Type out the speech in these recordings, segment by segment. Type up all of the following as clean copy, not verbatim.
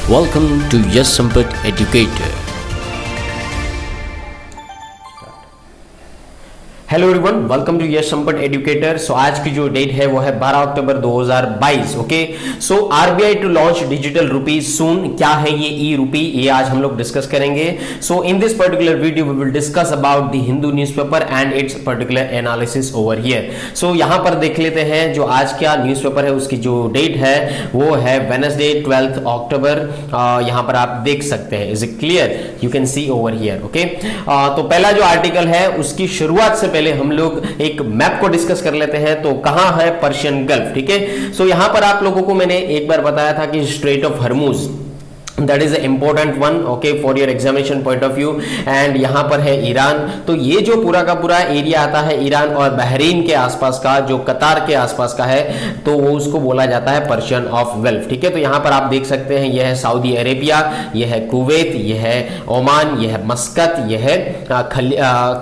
Welcome to Yes Sampat Educator. Hello everyone, welcome to Yes Sampat Educator. So आज की जो date है वो है 12 October 2022। Okay, so RBI to launch digital rupee soon. क्या है ये ई रुपी, ये आज हम लोग डिस्कस करेंगे। So in this particular video we will discuss about the Hindu newspaper and its particular analysis over here. So यहाँ पर देख लेते हैं जो आज का न्यूज़पेपर है उसकी जो डेट है वो है वेडनेसडे 12 अक्टूबर। यहाँ पर आप देख सकते हैं, is it clear, you can see over here. Okay, तो पहला जो आर्टिकल है उसकी शुरुआत से पहले हम लोग एक मैप को डिस्कस कर लेते हैं। तो कहां है पर्शियन गल्फ, ठीक है। सो यहां पर आप लोगों को मैंने एक बार बताया था कि strait of Hormuz, that is important one, okay, for your examination point of view. And यहां पर है ईरान। तो ये जो पूरा का पूरा एरिया आता है ईरान और बहरीन के आसपास का, जो कतार के आसपास का है, तो वो उसको बोला जाता है पर्शियन ऑफ गल्फ, ठीक है। तो यहां पर आप देख सकते हैं, यह है सऊदी अरेबिया, यह है कुवैत, यह है ओमान, यह है मस्कत, यह है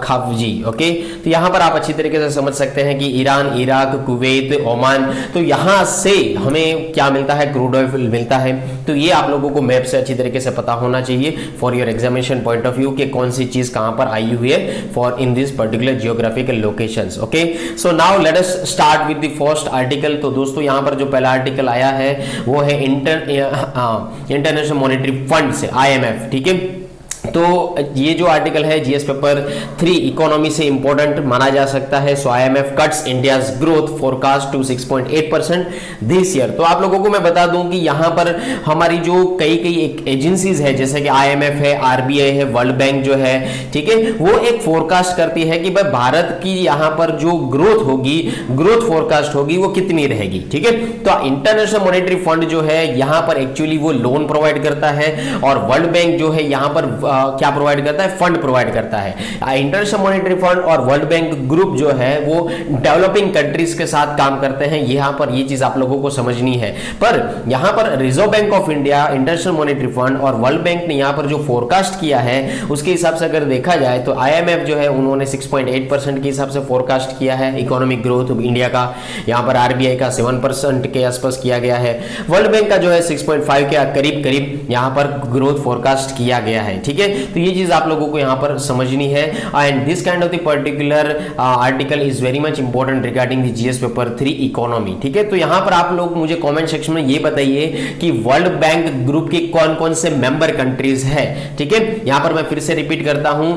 खफजी। ओके, तो यहां पर आप अच्छी तरीके से समझ सकते हैं कि ईरान, इराक, कुवैत, ओमान, तो यहां से हमें क्या मिलता है, क्रूड ऑयल मिलता है। तो ये आप लोगों को मैप से अच्छी तरीके से पता होना चाहिए for your examination point of view कि कौन सी चीज कहां पर आई हुई है for in this particular geographical locations. Okay, so now let us start with the first article. तो दोस्तों यहां पर जो पहला आर्टिकल आया है वो है इंटरनेशनल मॉनेटरी फंड से, IMF, ठीक है। तो ये जो आर्टिकल है जीएस पेपर 3 इकोनॉमी से इंपॉर्टेंट माना जा सकता है। So IMF cuts India's growth forecast to 6.8% this year. तो आप लोगों को मैं बता दूं कि यहां पर हमारी जो कई एजेंसीज है, जैसे कि IMF है, RBI है, वर्ल्ड बैंक जो है, ठीक है, वो एक फोरकास्ट करती है कि भाई भारत की यहां पर जो ग्रोथ होगी, ग्रोथ फोरकास्ट होगी, वो कितनी रहेगी, ठीक है। तो इंटरनेशनल मॉनेटरी फंड जो है यहां पर एक्चुअली वो लोन प्रोवाइड करता है और वर्ल्ड बैंक जो है यहां पर क्या प्रोवाइड करता है, फंड प्रोवाइड करता है। इंटरनेशनल मॉनेटरी फंड और वर्ल्ड बैंक ग्रुप जो है वो डेवलपिंग कंट्रीज के साथ काम करते हैं। यहां पर ये चीज आप लोगों को समझनी है। पर यहां पर reserve bank of India, international Monetary fund और वर्ल्ड बैंक ने यहां पर जो फोरकास्ट किया है उसके हिसाब से अगर देखा जाए तो IMF जो है उन्होंने 6.8% के हिसाब से फोरकास्ट किया है इकोनॉमिक ग्रोथ इंडिया का। यहां पर RBI का 7% के आसपास किया गया है। वर्ल्ड बैंक का जो है 6.5 के करीब यहां पर ग्रोथ फोरकास्ट किया गया है, ठीक है। तो ये चीज आप लोगों को यहां पर समझनी है। And this kind of the particular article is very much important regarding the GS paper 3 economy, ठीक है। तो यहां पर आप लोग मुझे कमेंट सेक्शन में ये बताइए कि वर्ल्ड बैंक ग्रुप की कौन कौन से मेंबर कंट्रीज है, ठीक है। यहां पर मैं फिर से रिपीट करता हूं,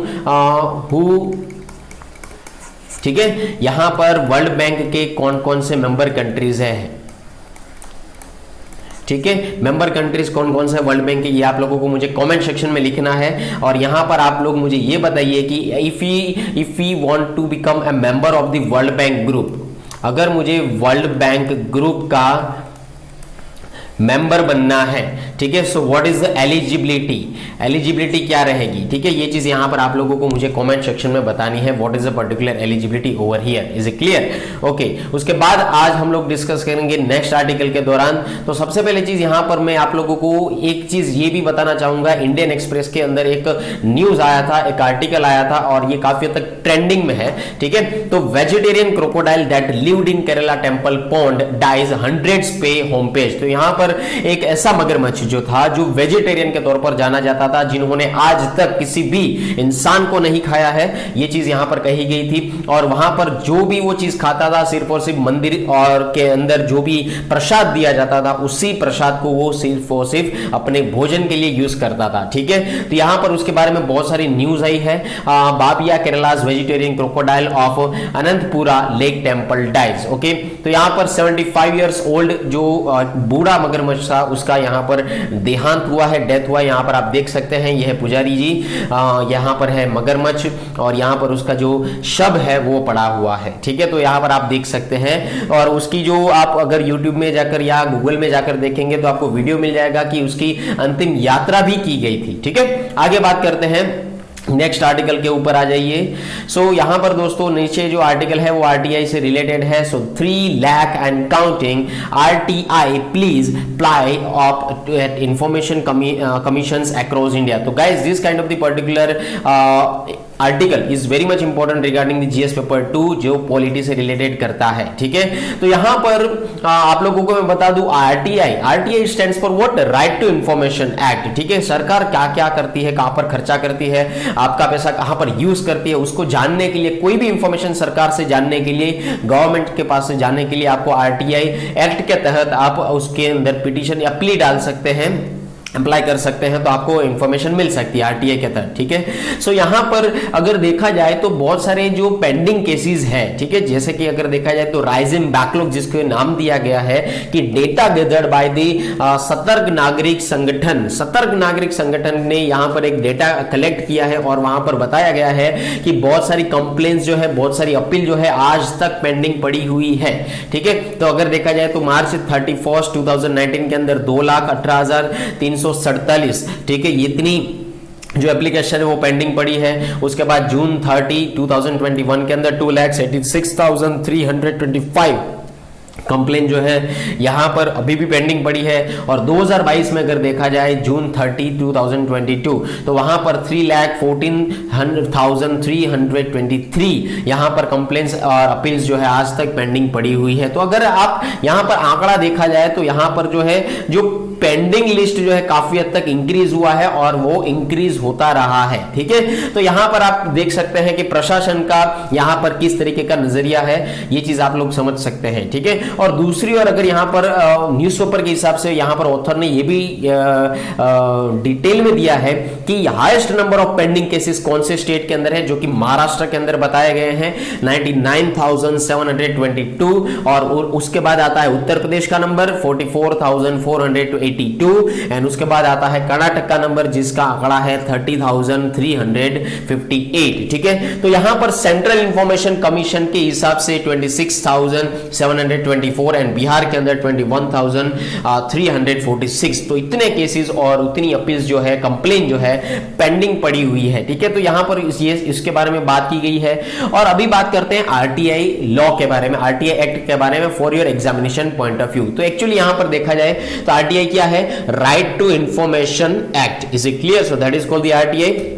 ठीक है, यहां पर वर्ल्ड बैंक के कौन कौन से मेंबर कंट्रीज है, ठीक है। मेंबर कंट्रीज कौन कौन से वर्ल्ड बैंक के, ये आप लोगों को मुझे कमेंट सेक्शन में लिखना है। और यहां पर आप लोग मुझे ये बताइए कि if we want to become a member of the World Bank Group, अगर मुझे वर्ल्ड बैंक ग्रुप का मेंबर बनना है, ठीक है, so what is the eligibility, eligibility क्या रहेगी, ठीक है। ये चीज यहां पर आप लोगों को मुझे कमेंट सेक्शन में बतानी है, what is the particular eligibility over here, is it clear. Okay, उसके बाद आज हम लोग डिस्कस करेंगे नेक्स्ट आर्टिकल के दौरान। तो सबसे पहले चीज यहां पर मैं आप लोगों को एक चीज ये भी बताना चाहूंगा, इंडियन एक्सप्रेस के अंदर एक न्यूज आया था, एक आर्टिकल आया था और ये काफी हद तक ट्रेंडिंग में है, ठीक है। तो vegetarian crocodile that lived in Kerala temple pond dies hundreds pay homage. तो यहां पर एक ऐसा मगरमच्छ जो था जो वेजिटेरियन के तौर पर जाना जाता था, जिन्होंने आज तक किसी भी इंसान को नहीं खाया है, ये चीज यहां पर कही गई थी। और वहां पर जो भी वो चीज खाता था सिर्फ और सिर्फ मंदिर और के अंदर जो भी प्रसाद दिया जाता था उसी प्रसाद को वो सिर्फ और सिर्फ अपने भोजन के लिए यूज करता था, ठीक है। तो यहां पर उसके बारे में बहुत सारी न्यूज आई है। Babiya Kerala's vegetarian crocodile of Ananthapura lake temple dies. Okay, तो यहां पर 75 इयर्स ओल्ड जो बूढ़ा मगरमच्छ था उसका यहां पर देहांत हुआ है, डेथ हुआ है। यहां पर आप देख सकते हैं, यह है पुजारी जी, यहां पर है मगरमच्छ और यहां पर उसका जो शव है वो पड़ा हुआ है, ठीक है। तो यहां पर आप देख सकते हैं और उसकी जो आप अगर YouTube में जाकर या गूगल में जाकर देखेंगे तो आपको वीडियो मिल जाएगा कि उसकी अंतिम यात्रा भी की गई थी, ठीक है। आगे बात करते हैं, नेक्स्ट आर्टिकल के ऊपर आ जाइए। सो यहां पर दोस्तों नीचे जो आर्टिकल है वो आरटीआई से रिलेटेड है। So 3 lakh and counting RTI pleas apply of information commissions across India. तो guys this kind of the particular article is very much important regarding the GS paper 2 जो पॉलिटी से रिलेटेड करता है, ठीक है। तो यहां पर आप लोगों को मैं बता दूं RTI stands for what, Right to Information Act, ठीक है। सरकार क्या क्या करती है, कहां पर खर्चा करती है, आपका पैसा कहां पर यूज करती है, उसको जानने के लिए, कोई भी इंफॉर्मेशन सरकार से जानने के लिए, गवर्नमेंट के पास से जानने के लिए आपको आरटीआई एक्ट के तहत आप उसके अंदर पिटीशन या प्ली डाल सकते हैं, अप्लाई कर सकते हैं, तो आपको इंफॉर्मेशन मिल सकती है आरटीआई के तहत, ठीक है। सो यहां पर अगर देखा जाए तो बहुत सारे जो पेंडिंग केसेस हैं, ठीक है, जैसे कि अगर देखा जाए तो राइजिंग बैकलॉग जिसको नाम दिया गया है कि डेटा गैदर्ड बाय द सतर्क नागरिक संगठन ने यहां पर एक डेटा कलेक्ट किया है और वहां पर बताया गया है कि बहुत सारी कंप्लेंट्स जो है, बहुत सारी अपील जो है आज तक पेंडिंग पड़ी हुई है, ठीक है। तो अगर देखा जाए तो मार्च 31 2019 के अंदर 2,18,347, ठीक है, इतनी जो एप्लीकेशन है वो पेंडिंग पड़ी है। उसके बाद जून 30 2021 के अंदर 2,86,325 कंप्लेन जो है यहां पर अभी भी पेंडिंग पड़ी है। और 2022 में अगर देखा जाए जून 30 2022 तो वहां पर 3,14,323 यहां पर कंप्लेंट्स और अपील्स जो है आज तक पेंडिंग पड़ी हुई है। तो अगर आप यहां पर आंकड़ा देखा जाए तो यहां पर जो है जो पेंडिंग लिस्ट जो है काफी हद तक इंक्रीज हुआ है और वो इंक्रीज होता रहा है, ठीक है। तो यहां पर आप देख सकते हैं कि प्रशासन का यहां पर किस तरीके का नजरिया है, ये चीज आप लोग समझ सकते हैं, ठीक है। और दूसरी ओर अगर यहां पर न्यूज़पेपर के हिसाब से यहां पर ऑथर ने ये भी डिटेल में दिया है कि highest number of pending cases कौन से स्टेट के अंदर है, जो कि महाराष्ट्र के अंदर बताए गए हैं 99,722, और उसके बाद आता है उत्तर प्रदेश का नंबर 44,482 एंड उसके बाद आता है कर्नाटक का नंबर जिसका आंकड़ा है 30,358, ठीक है। तो यहां पर सेंट्रल इंफॉर्मेशन कमीशन के हिसाब से 26,724 एंड बिहार के अंदर 21,346। तो इतने केसेस और उतनी अपील्स जो है, कंप्लेन जो है पेंडिंग पड़ी हुई है, ठीक है। तो यहां पर इसके बारे में बात की गई है। और अभी बात करते हैं आरटीआई लॉ के बारे में, आरटीआई एक्ट के बारे में for your examination point of view. तो एक्चुअली यहां पर देखा जाए तो आरटीआई क्या है, Right to Information Act, is it clear? So that is called the RTI.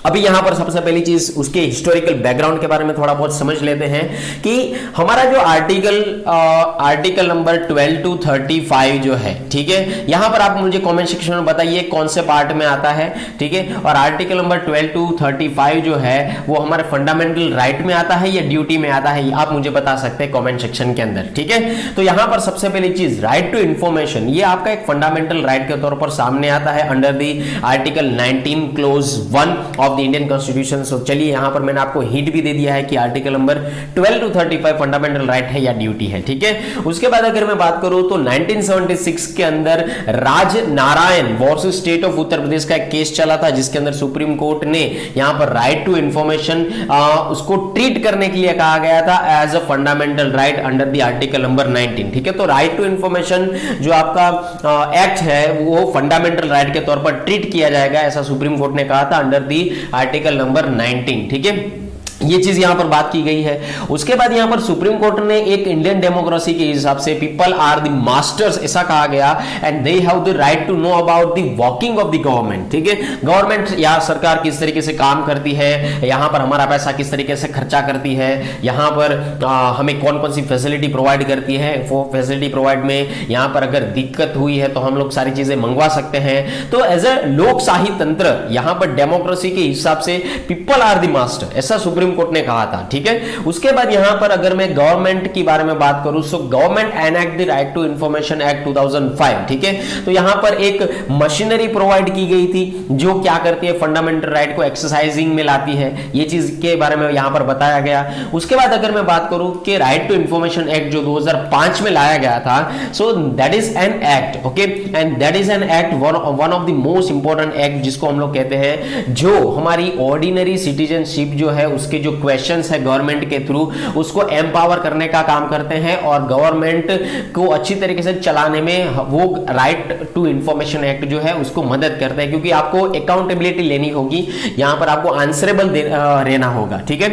अभी यहां पर सबसे पहली चीज उसके हिस्टोरिकल बैकग्राउंड के बारे में थोड़ा बहुत समझ लेते हैं कि हमारा जो आर्टिकल नंबर 12 to 35 जो है, ठीक है, यहां पर आप मुझे कमेंट सेक्शन में बताइए कौन से पार्ट में आता है, ठीक है। और आर्टिकल नंबर 12 to 35 जो है वो हमारे फंडामेंटल राइट में आता है या ड्यूटी में आता है, आप मुझे बता सकते हैं कमेंट सेक्शन के अंदर, ठीक है। तो यहां पर सबसे पहली चीज राइट टू इंफॉर्मेशन, ये आपका एक फंडामेंटल राइट के तौर पर सामने आता है under the article 19 clause 1 of the Indian constitution. So चलिए यहां पर मैंने आपको हिंट भी दे दिया है कि article number 12 to 35 fundamental right है या ड्यूटी है, ठीक है। उसके बाद अगर मैं बात करूं तो 1976 के अंदर Raj Narayan versus state of Uttar Pradesh का एक केस चला था जिसके अंदर सुप्रीम कोर्ट ने यहां पर राइट टू इंफॉर्मेशन उसको ट्रीट करने के लिए कहा गया था as a fundamental right under the article number 19, ठीक है। तो राइट टू इंफॉर्मेशन जो आपका एक्ट है वो फंडामेंटल राइट के तौर पर ट्रीट किया जाएगा, ऐसा सुप्रीम कोर्ट ने कहा था अंडर दी आर्टिकल नंबर 19, ठीक है। ये चीज यहां पर बात की गई है। उसके बाद यहां पर सुप्रीम कोर्ट ने एक इंडियन डेमोक्रेसी के हिसाब से पीपल आर द मास्टर्स ऐसा कहा गया and they have the right to know about the working of the government, ठीक है। गवर्नमेंट या सरकार किस तरीके से काम करती है, यहां पर हमारा पैसा किस तरीके से खर्चा करती है, यहां पर हमें कौन कौन सी फैसिलिटी प्रोवाइड करती है, वो फैसिलिटी प्रोवाइड में यहां पर अगर दिक्कत हुई है तो हम लोग सारी चीजें मंगवा सकते हैं। तो एज ए लोकशाही तंत्र यहां पर डेमोक्रेसी के हिसाब से पीपल आर द मास्टर, ऐसा सुप्रीम कोर्ट ने कहा था, ठीक है। उसके बाद यहां पर अगर मैं गवर्नमेंट की बारे में बात करूं so government enact the right to Information Act 2005, ठीक है। तो यहां पर एक मशीनरी प्रोवाइड की गई थी जो क्या करती है, फंडामेंटल राइट को एक्सरसाइजिंग में लाती है, ये चीज के बारे में यहां पर बताया गया। उसके बाद अगर मैं बात करूं कि राइट टू इंफॉर्मेशन एक्ट जो 2005 में लाया गया था, सो that is an act, okay, and that is an act one of the most important act जिसको हम लोग कहते हैं जो हमारी ऑर्डिनरी सिटीजनशिप जो है उसके जो क्वेश्चंस है गवर्नमेंट के थ्रू उसको एम्पावर करने का काम करते हैं और गवर्नमेंट को अच्छी तरीके से चलाने में वो राइट टू इंफॉर्मेशन एक्ट जो है उसको मदद करते हैं, क्योंकि आपको अकाउंटेबिलिटी लेनी होगी, यहां पर आपको आंसरेबल रहना होगा, ठीक है।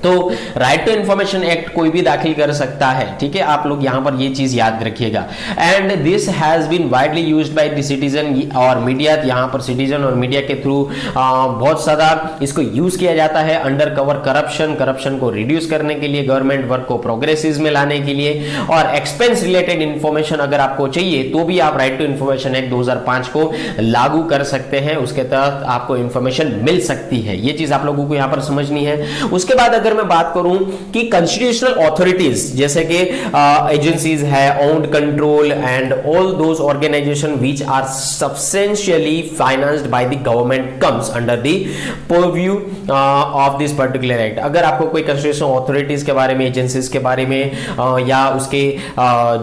तो राइट टू इंफॉर्मेशन एक्ट कोई भी दाखिल कर सकता है, ठीक है, आप लोग यहां पर ये चीज याद रखिएगा। And this has been widely used by the citizen और मीडिया, यहां पर सिटीजन और मीडिया के थ्रू बहुत ज्यादा इसको यूज किया जाता है अंडर कवर करप्शन को रिड्यूस करने के लिए, गवर्नमेंट वर्क को प्रोग्रेसिव में लाने के लिए, और एक्सपेंस रिलेटेड इंफॉर्मेशन अगर आपको चाहिए तो भी आप राइट टू इंफॉर्मेशन एक्ट 2005 को लागू कर सकते हैं, उसके तहत आपको इंफॉर्मेशन मिल सकती है। ये चीज आप लोगों को यहां पर समझनी है। उसके बाद अगर मैं बात करूं कि कॉन्स्टिट्यूशनल ऑथोरिटीज जैसे कि एजेंसीज है, owned control and all those organisations which are substantially financed by the government comes under the purview of this particular act. अगर आपको कोई कॉन्स्टिट्यूशनल ऑथोरिटीज के बारे में, एजेंसीज के बारे में या उसके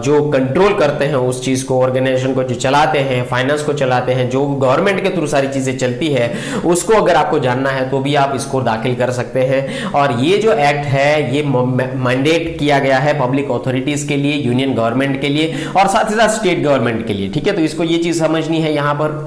जो कंट्रोल करते हैं उस चीज को, ऑर्गेनाइजेशन को जो चलाते हैं, फाइनेंस को चलाते हैं, जो गवर्नमेंट के थ्रू सारी चीजें चलती है, उसको अगर आपको जानना है तो भी आप इसको दाखिल कर सकते हैं। और ये जो एक्ट है ये मैंडेट किया गया है पब्लिक अथॉरिटीज के लिए, यूनियन गवर्नमेंट के लिए और साथ ही साथ स्टेट गवर्नमेंट के लिए, ठीक है। तो इसको ये चीज समझनी है यहां पर।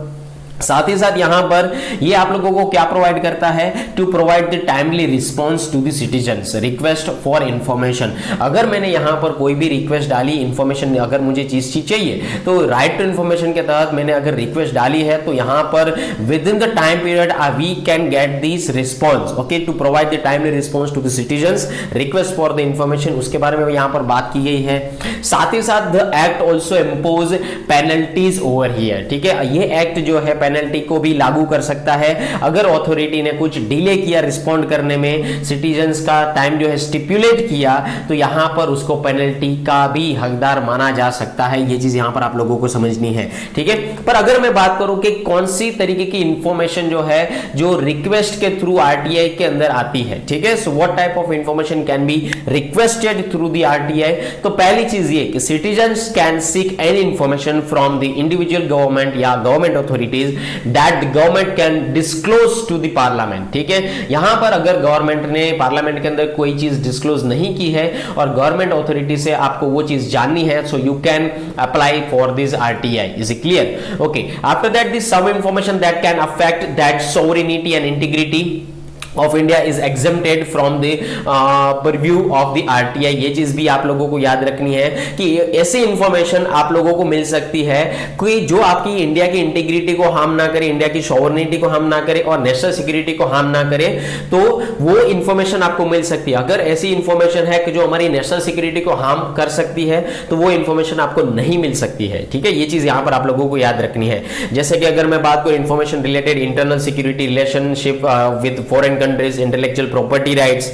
साथ ही साथ यहां पर ये आप लोगों को क्या प्रोवाइड करता है, to provide the timely response to the citizens request for information. अगर मैंने यहां पर कोई भी रिक्वेस्ट डाली, इंफॉर्मेशन अगर मुझे चीज चाहिए, तो राइट टू इंफॉर्मेशन के तहत मैंने अगर रिक्वेस्ट डाली है तो यहां पर within the time period we can get this response, okay, to provide the timely response to the citizens request for the information, उसके बारे में यहां पर बात की गई है। साथ ही साथ the act also impose penalties over here, ठीक है। ये एक्ट जो है पेनल्टी को भी लागू कर सकता है अगर अथॉरिटी ने कुछ डिले किया रिस्पॉन्ड करने में, सिटीजन्स का टाइम जो है स्टिपुलेट किया, तो यहां पर उसको पेनल्टी का भी हकदार माना जा सकता है। ये चीज यहां पर आप लोगों को समझनी है, ठीक है। पर अगर मैं बात करूं कि कौन सी तरीके की इंफॉर्मेशन जो है जो रिक्वेस्ट के थ्रू आरटीआई के अंदर आती है, ठीक है, so what type of information can be requested through the RTI. तो पहली चीज ये कि citizens can seek any information from the individual government या government authorities that the government can disclose to the parliament, ठीक है। यहां पर अगर गवर्नमेंट ने पार्लियामेंट के अंदर कोई चीज डिस्क्लोज नहीं की है और गवर्नमेंट अथॉरिटी से आपको वो चीज जाननी है, so you can apply for this RTI. Is it clear? Okay, after that this some information that can affect that sovereignty and integrity of India is exempted from the purview of the RTI. ये चीज भी आप लोगों को याद रखनी है कि ऐसी इंफॉर्मेशन आप लोगों को मिल सकती है कि जो आपकी इंडिया की इंटीग्रिटी को हार्म ना करे, इंडिया की सॉवरेनिटी को हार्म ना करे और नेशनल सिक्योरिटी को हार्म ना करे, तो वो इंफॉर्मेशन आपको मिल सकती है। अगर ऐसी इंफॉर्मेशन है कि जो हमारी नेशनल सिक्योरिटी को हार्म कर सकती है, तो वो इंफॉर्मेशन आपको नहीं मिल सकती है, ठीक है। ये चीज यहां पर आप लोगों को याद रखनी है। जैसे कि अगर मैं बात करूं information related internal security relationship with foreign countries, intellectual property rights,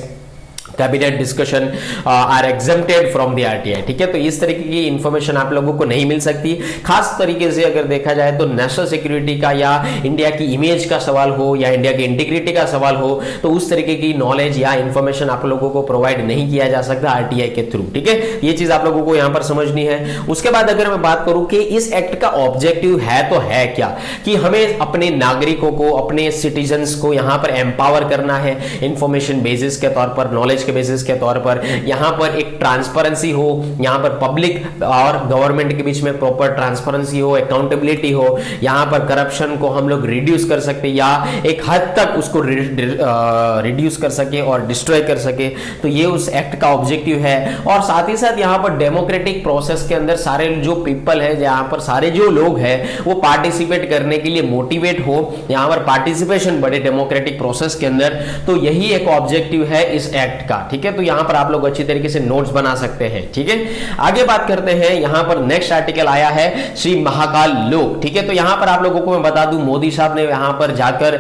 cabinet discussion are exempted from the RTI, ठीक है। तो इस तरीके की इंफॉर्मेशन आप लोगों को नहीं मिल सकती। खास तरीके से अगर देखा जाए तो नेशनल सिक्योरिटी का या इंडिया की इमेज का सवाल हो या इंडिया की इंटीग्रिटी का सवाल हो, तो उस तरीके की नॉलेज या इंफॉर्मेशन आप लोगों को प्रोवाइड नहीं किया जा सकता आरटीआई के थ्रू, ठीक है। ये चीज आप लोगों को यहां पर समझनी है। उसके बाद अगर मैं बात करूं कि इस एक्ट का ऑब्जेक्टिव है तो है क्या, कि हमें अपने नागरिकों को, अपने सिटीजन्स को यहां पर एम्पावर करना है इंफॉर्मेशन बेसिस के तौर पर, नॉलेज के बेसिस के तौर पर। यहां पर एक ट्रांसपेरेंसी हो, यहां पर पब्लिक और गवर्नमेंट के बीच में प्रॉपर ट्रांसपेरेंसी हो, अकाउंटेबिलिटी हो, यहां पर करप्शन को हम लोग रिड्यूस कर सकते या एक हद तक उसको रिड्यूस कर सके और डिस्ट्रॉय कर सके, तो ये उस एक्ट का ऑब्जेक्टिव है। और साथ ही साथ यहां पर डेमोक्रेटिक प्रोसेस के अंदर सारे जो पीपल है, यहां पर सारे जो लोग हैं वो पार्टिसिपेट करने के लिए मोटिवेट हो, यहां पर पार्टिसिपेशन बढ़े डेमोक्रेटिक प्रोसेस के अंदर, तो यही एक ऑब्जेक्टिव है इस एक्ट का, ठीक है। तो यहां पर आप लोग अच्छी तरीके से नोट्स बना सकते हैं, ठीक है। आगे बात करते हैं, यहां पर नेक्स्ट आर्टिकल आया है श्री महाकाल लोक, ठीक है। तो यहां पर आप लोगों को मैं बता दूं, मोदी साहब ने यहां पर जाकर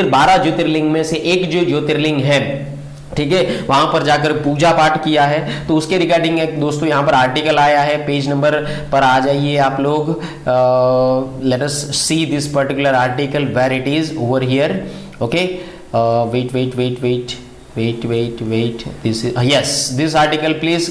12 ज्योतिर्लिंग में से एक जो ज्योतिर्लिंग है, ठीक है, वहां पर जाकर पूजा पाठ किया है। तो उसके रिगार्डिंग एक दोस्तों यहां पर आर्टिकल आया है, पेज नंबर पर आ जाइए आप लोग। Let us see this particular article where it is over here, okay. wait, this is yes, this article please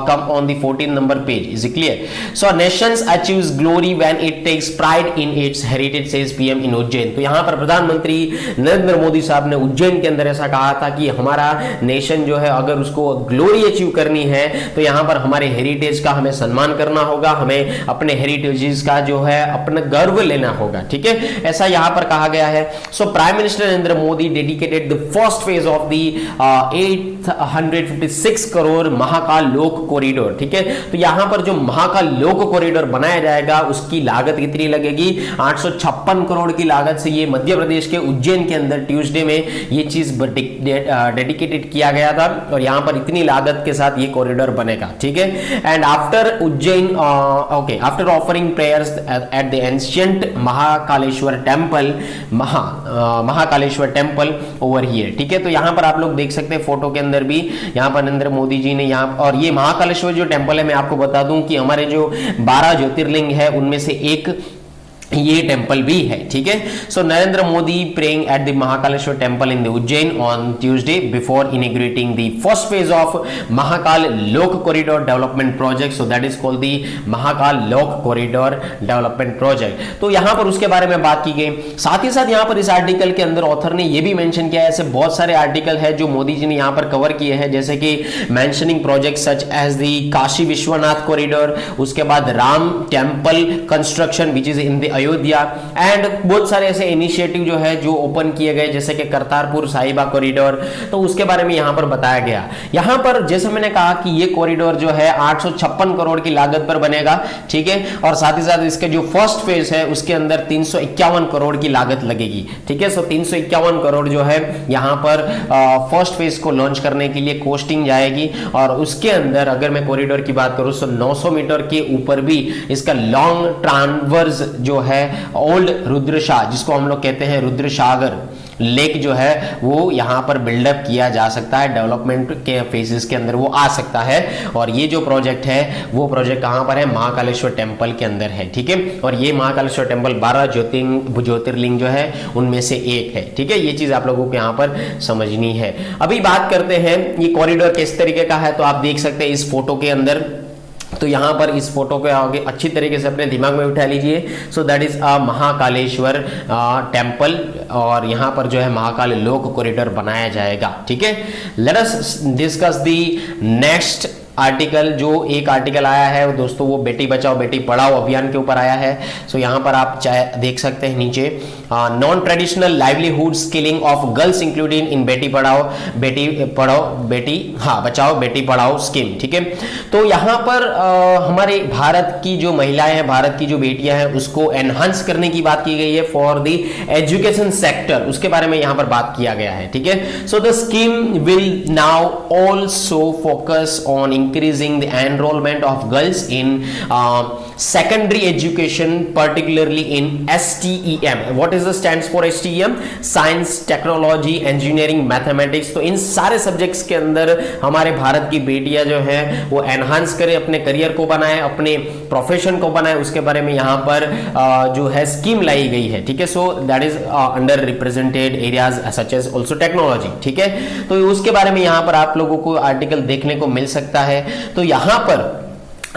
come on the 14th number page. Is it clear? So nations achieves glory when it takes pride in its heritage, says PM in Ujjain. तो यहाँ पर प्रधानमंत्री नरेंद्र मोदी साहब ने उज्जैन के अंदर ऐसा कहा था कि हमारा नेशन जो है अगर उसको ग्लोरी अचीव करनी है तो यहाँ पर हमारे हेरिटेज का हमें सम्मान करना होगा, हमें अपने हेरिटेजेस का जो है अपना गर्व लेना होगा, ठीक है, ऐसा यहाँ पर कहा गया है। So prime minister Narendra Modi dedicated the first phase of the 856 crore Mahakal Lok corridor. ठीक है, तो यहां पर जो महाकाल लोक कॉरिडोर बनाया जाएगा उसकी लागत कितनी लगेगी, 856 करोड़ की लागत से ये मध्य प्रदेश के उज्जैन के अंदर ट्यूसडे में ये चीज डेडिकेटेड किया गया था और यहां पर इतनी लागत के साथ ये कॉरिडोर बनेगा। ठीक है, and after Ujjain after offering prayers at the ancient Mahakaleshwar temple, Mahakaleshwar temple over here. ठीक है, तो यहां पर आप लोग देख सकते हैं फोटो के अंदर भी, यहां पर नरेंद्र मोदी जी ने यहां, और ये महाकालेश्वर जो टेम्पल है मैं आपको बता दूं कि हमारे जो 12 ज्योतिर्लिंग है उनमें से एक ये टेंपल भी है। ठीक है, so Narendra Modi praying at the Mahakaleshwar temple in the Ujjain on Tuesday before inaugurating the first phase of Mahakal Lok corridor development project, so that is called the Mahakal Lok corridor development project. तो यहां पर उसके बारे में बात की गई। साथ ही साथ यहां पर इस आर्टिकल के अंदर ऑथर ने यह भी मेंशन किया है, ऐसे बहुत सारे आर्टिकल है जो मोदी जी ने यहां पर कवर किए हैं, जैसे कि mentioning project such as the Kashi Vishwanath corridor, उसके बाद Ram temple construction which is in the Ayodhya, and बहुत सारे ऐसे इनिशिएटिव जो है जो ओपन किए गए जैसे कि करतारपुर साहिबा कॉरिडोर, तो उसके बारे में यहां पर बताया गया। यहां पर जैसे मैंने कहा कि ये कॉरिडोर जो है 856 करोड़ की लागत पर बनेगा। ठीक है, और साथ ही साथ इसके जो फर्स्ट फेज है उसके अंदर 351 करोड़ की लागत लगेगी। ठीक है, सो 351 करोड़ जो है यहां पर फर्स्ट फेज को लॉन्च करने के लिए कोस्टिंग जाएगी, और उसके अंदर अगर मैं कॉरिडोर की बात करूं तो 900 मीटर के ऊपर भी इसका लॉन्ग ट्रांवर्स जो है ओल्ड रुद्रशाह, जिसको हम लोग कहते हैं रुद्रसागर लेक जो है वो यहां पर बिल्डअप किया जा सकता है, डेवलपमेंट के फेजेस के अंदर वो आ सकता है। और ये जो प्रोजेक्ट है वो प्रोजेक्ट कहां पर है, महाकालेश्वर टेंपल के अंदर है। ठीक है, और ये महाकालेश्वर टेंपल 12 ज्योतिर्लिंग जो है उनमें से एक है। ठीक है, ये चीज आप लोगों को यहां पर समझनी है। अभी बात करते हैं ये कॉरिडोर किस तरीके का है, तो आप देख सकते हैं इस फोटो के अंदर, तो यहां पर इस फोटो को आगे अच्छी तरीके से अपने दिमाग में उठा लीजिए। सो that is a Mahakaleshwar temple, और यहां पर जो है महाकाल लोक कॉरिडोर बनाया जाएगा। ठीक है, let us discuss the next article. जो एक आर्टिकल आया है दोस्तों वो बेटी बचाओ बेटी पढ़ाओ अभियान के ऊपर आया है। सो यहां पर आप देख सकते हैं नीचे, non traditional livelihood skilling of girls including in Beti Bachao Beti Padhao scheme. ठीक है, तो यहां पर हमारे भारत की जो महिलाएं हैं, भारत की जो बेटियां हैं, उसको एनहांस करने की बात की गई है फॉर द एजुकेशन सेक्टर, उसके बारे में यहां पर बात किया गया है। ठीक है, so the scheme will now also focus on increasing the enrollment of girls in secondary education, particularly in STEM. What is the stands for STEM? Science, Technology, Engineering, Mathematics। तो इन सारे सब्जेक्ट्स के अंदर हमारे भारत की बेटियां जो हैं वो एनहांस करें, अपने करियर को बनाए, अपने प्रोफेशन को बनाए, उसके बारे में यहाँ पर जो है स्कीम लाई गई है। ठीक है, so that is under represented areas such as also technology. ठीक है, तो उसके बारे में यहाँ पर आप लोगों को आर्टिकल देखने को मिल सकता है। तो यहां पर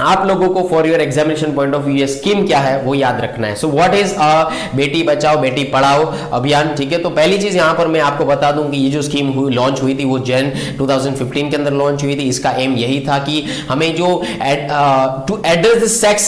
आप लोगों को for your examination point of view ये स्कीम क्या है वो याद रखना है। So what is Beti Bachao Beti Padhao अभियान। ठीक है, तो पहली चीज यहां पर मैं आपको बता दूं कि ये जो स्कीम लॉन्च हुई थी वो जन 2015 के अंदर लॉन्च हुई थी। इसका एम यही था कि हमें जो to address the sex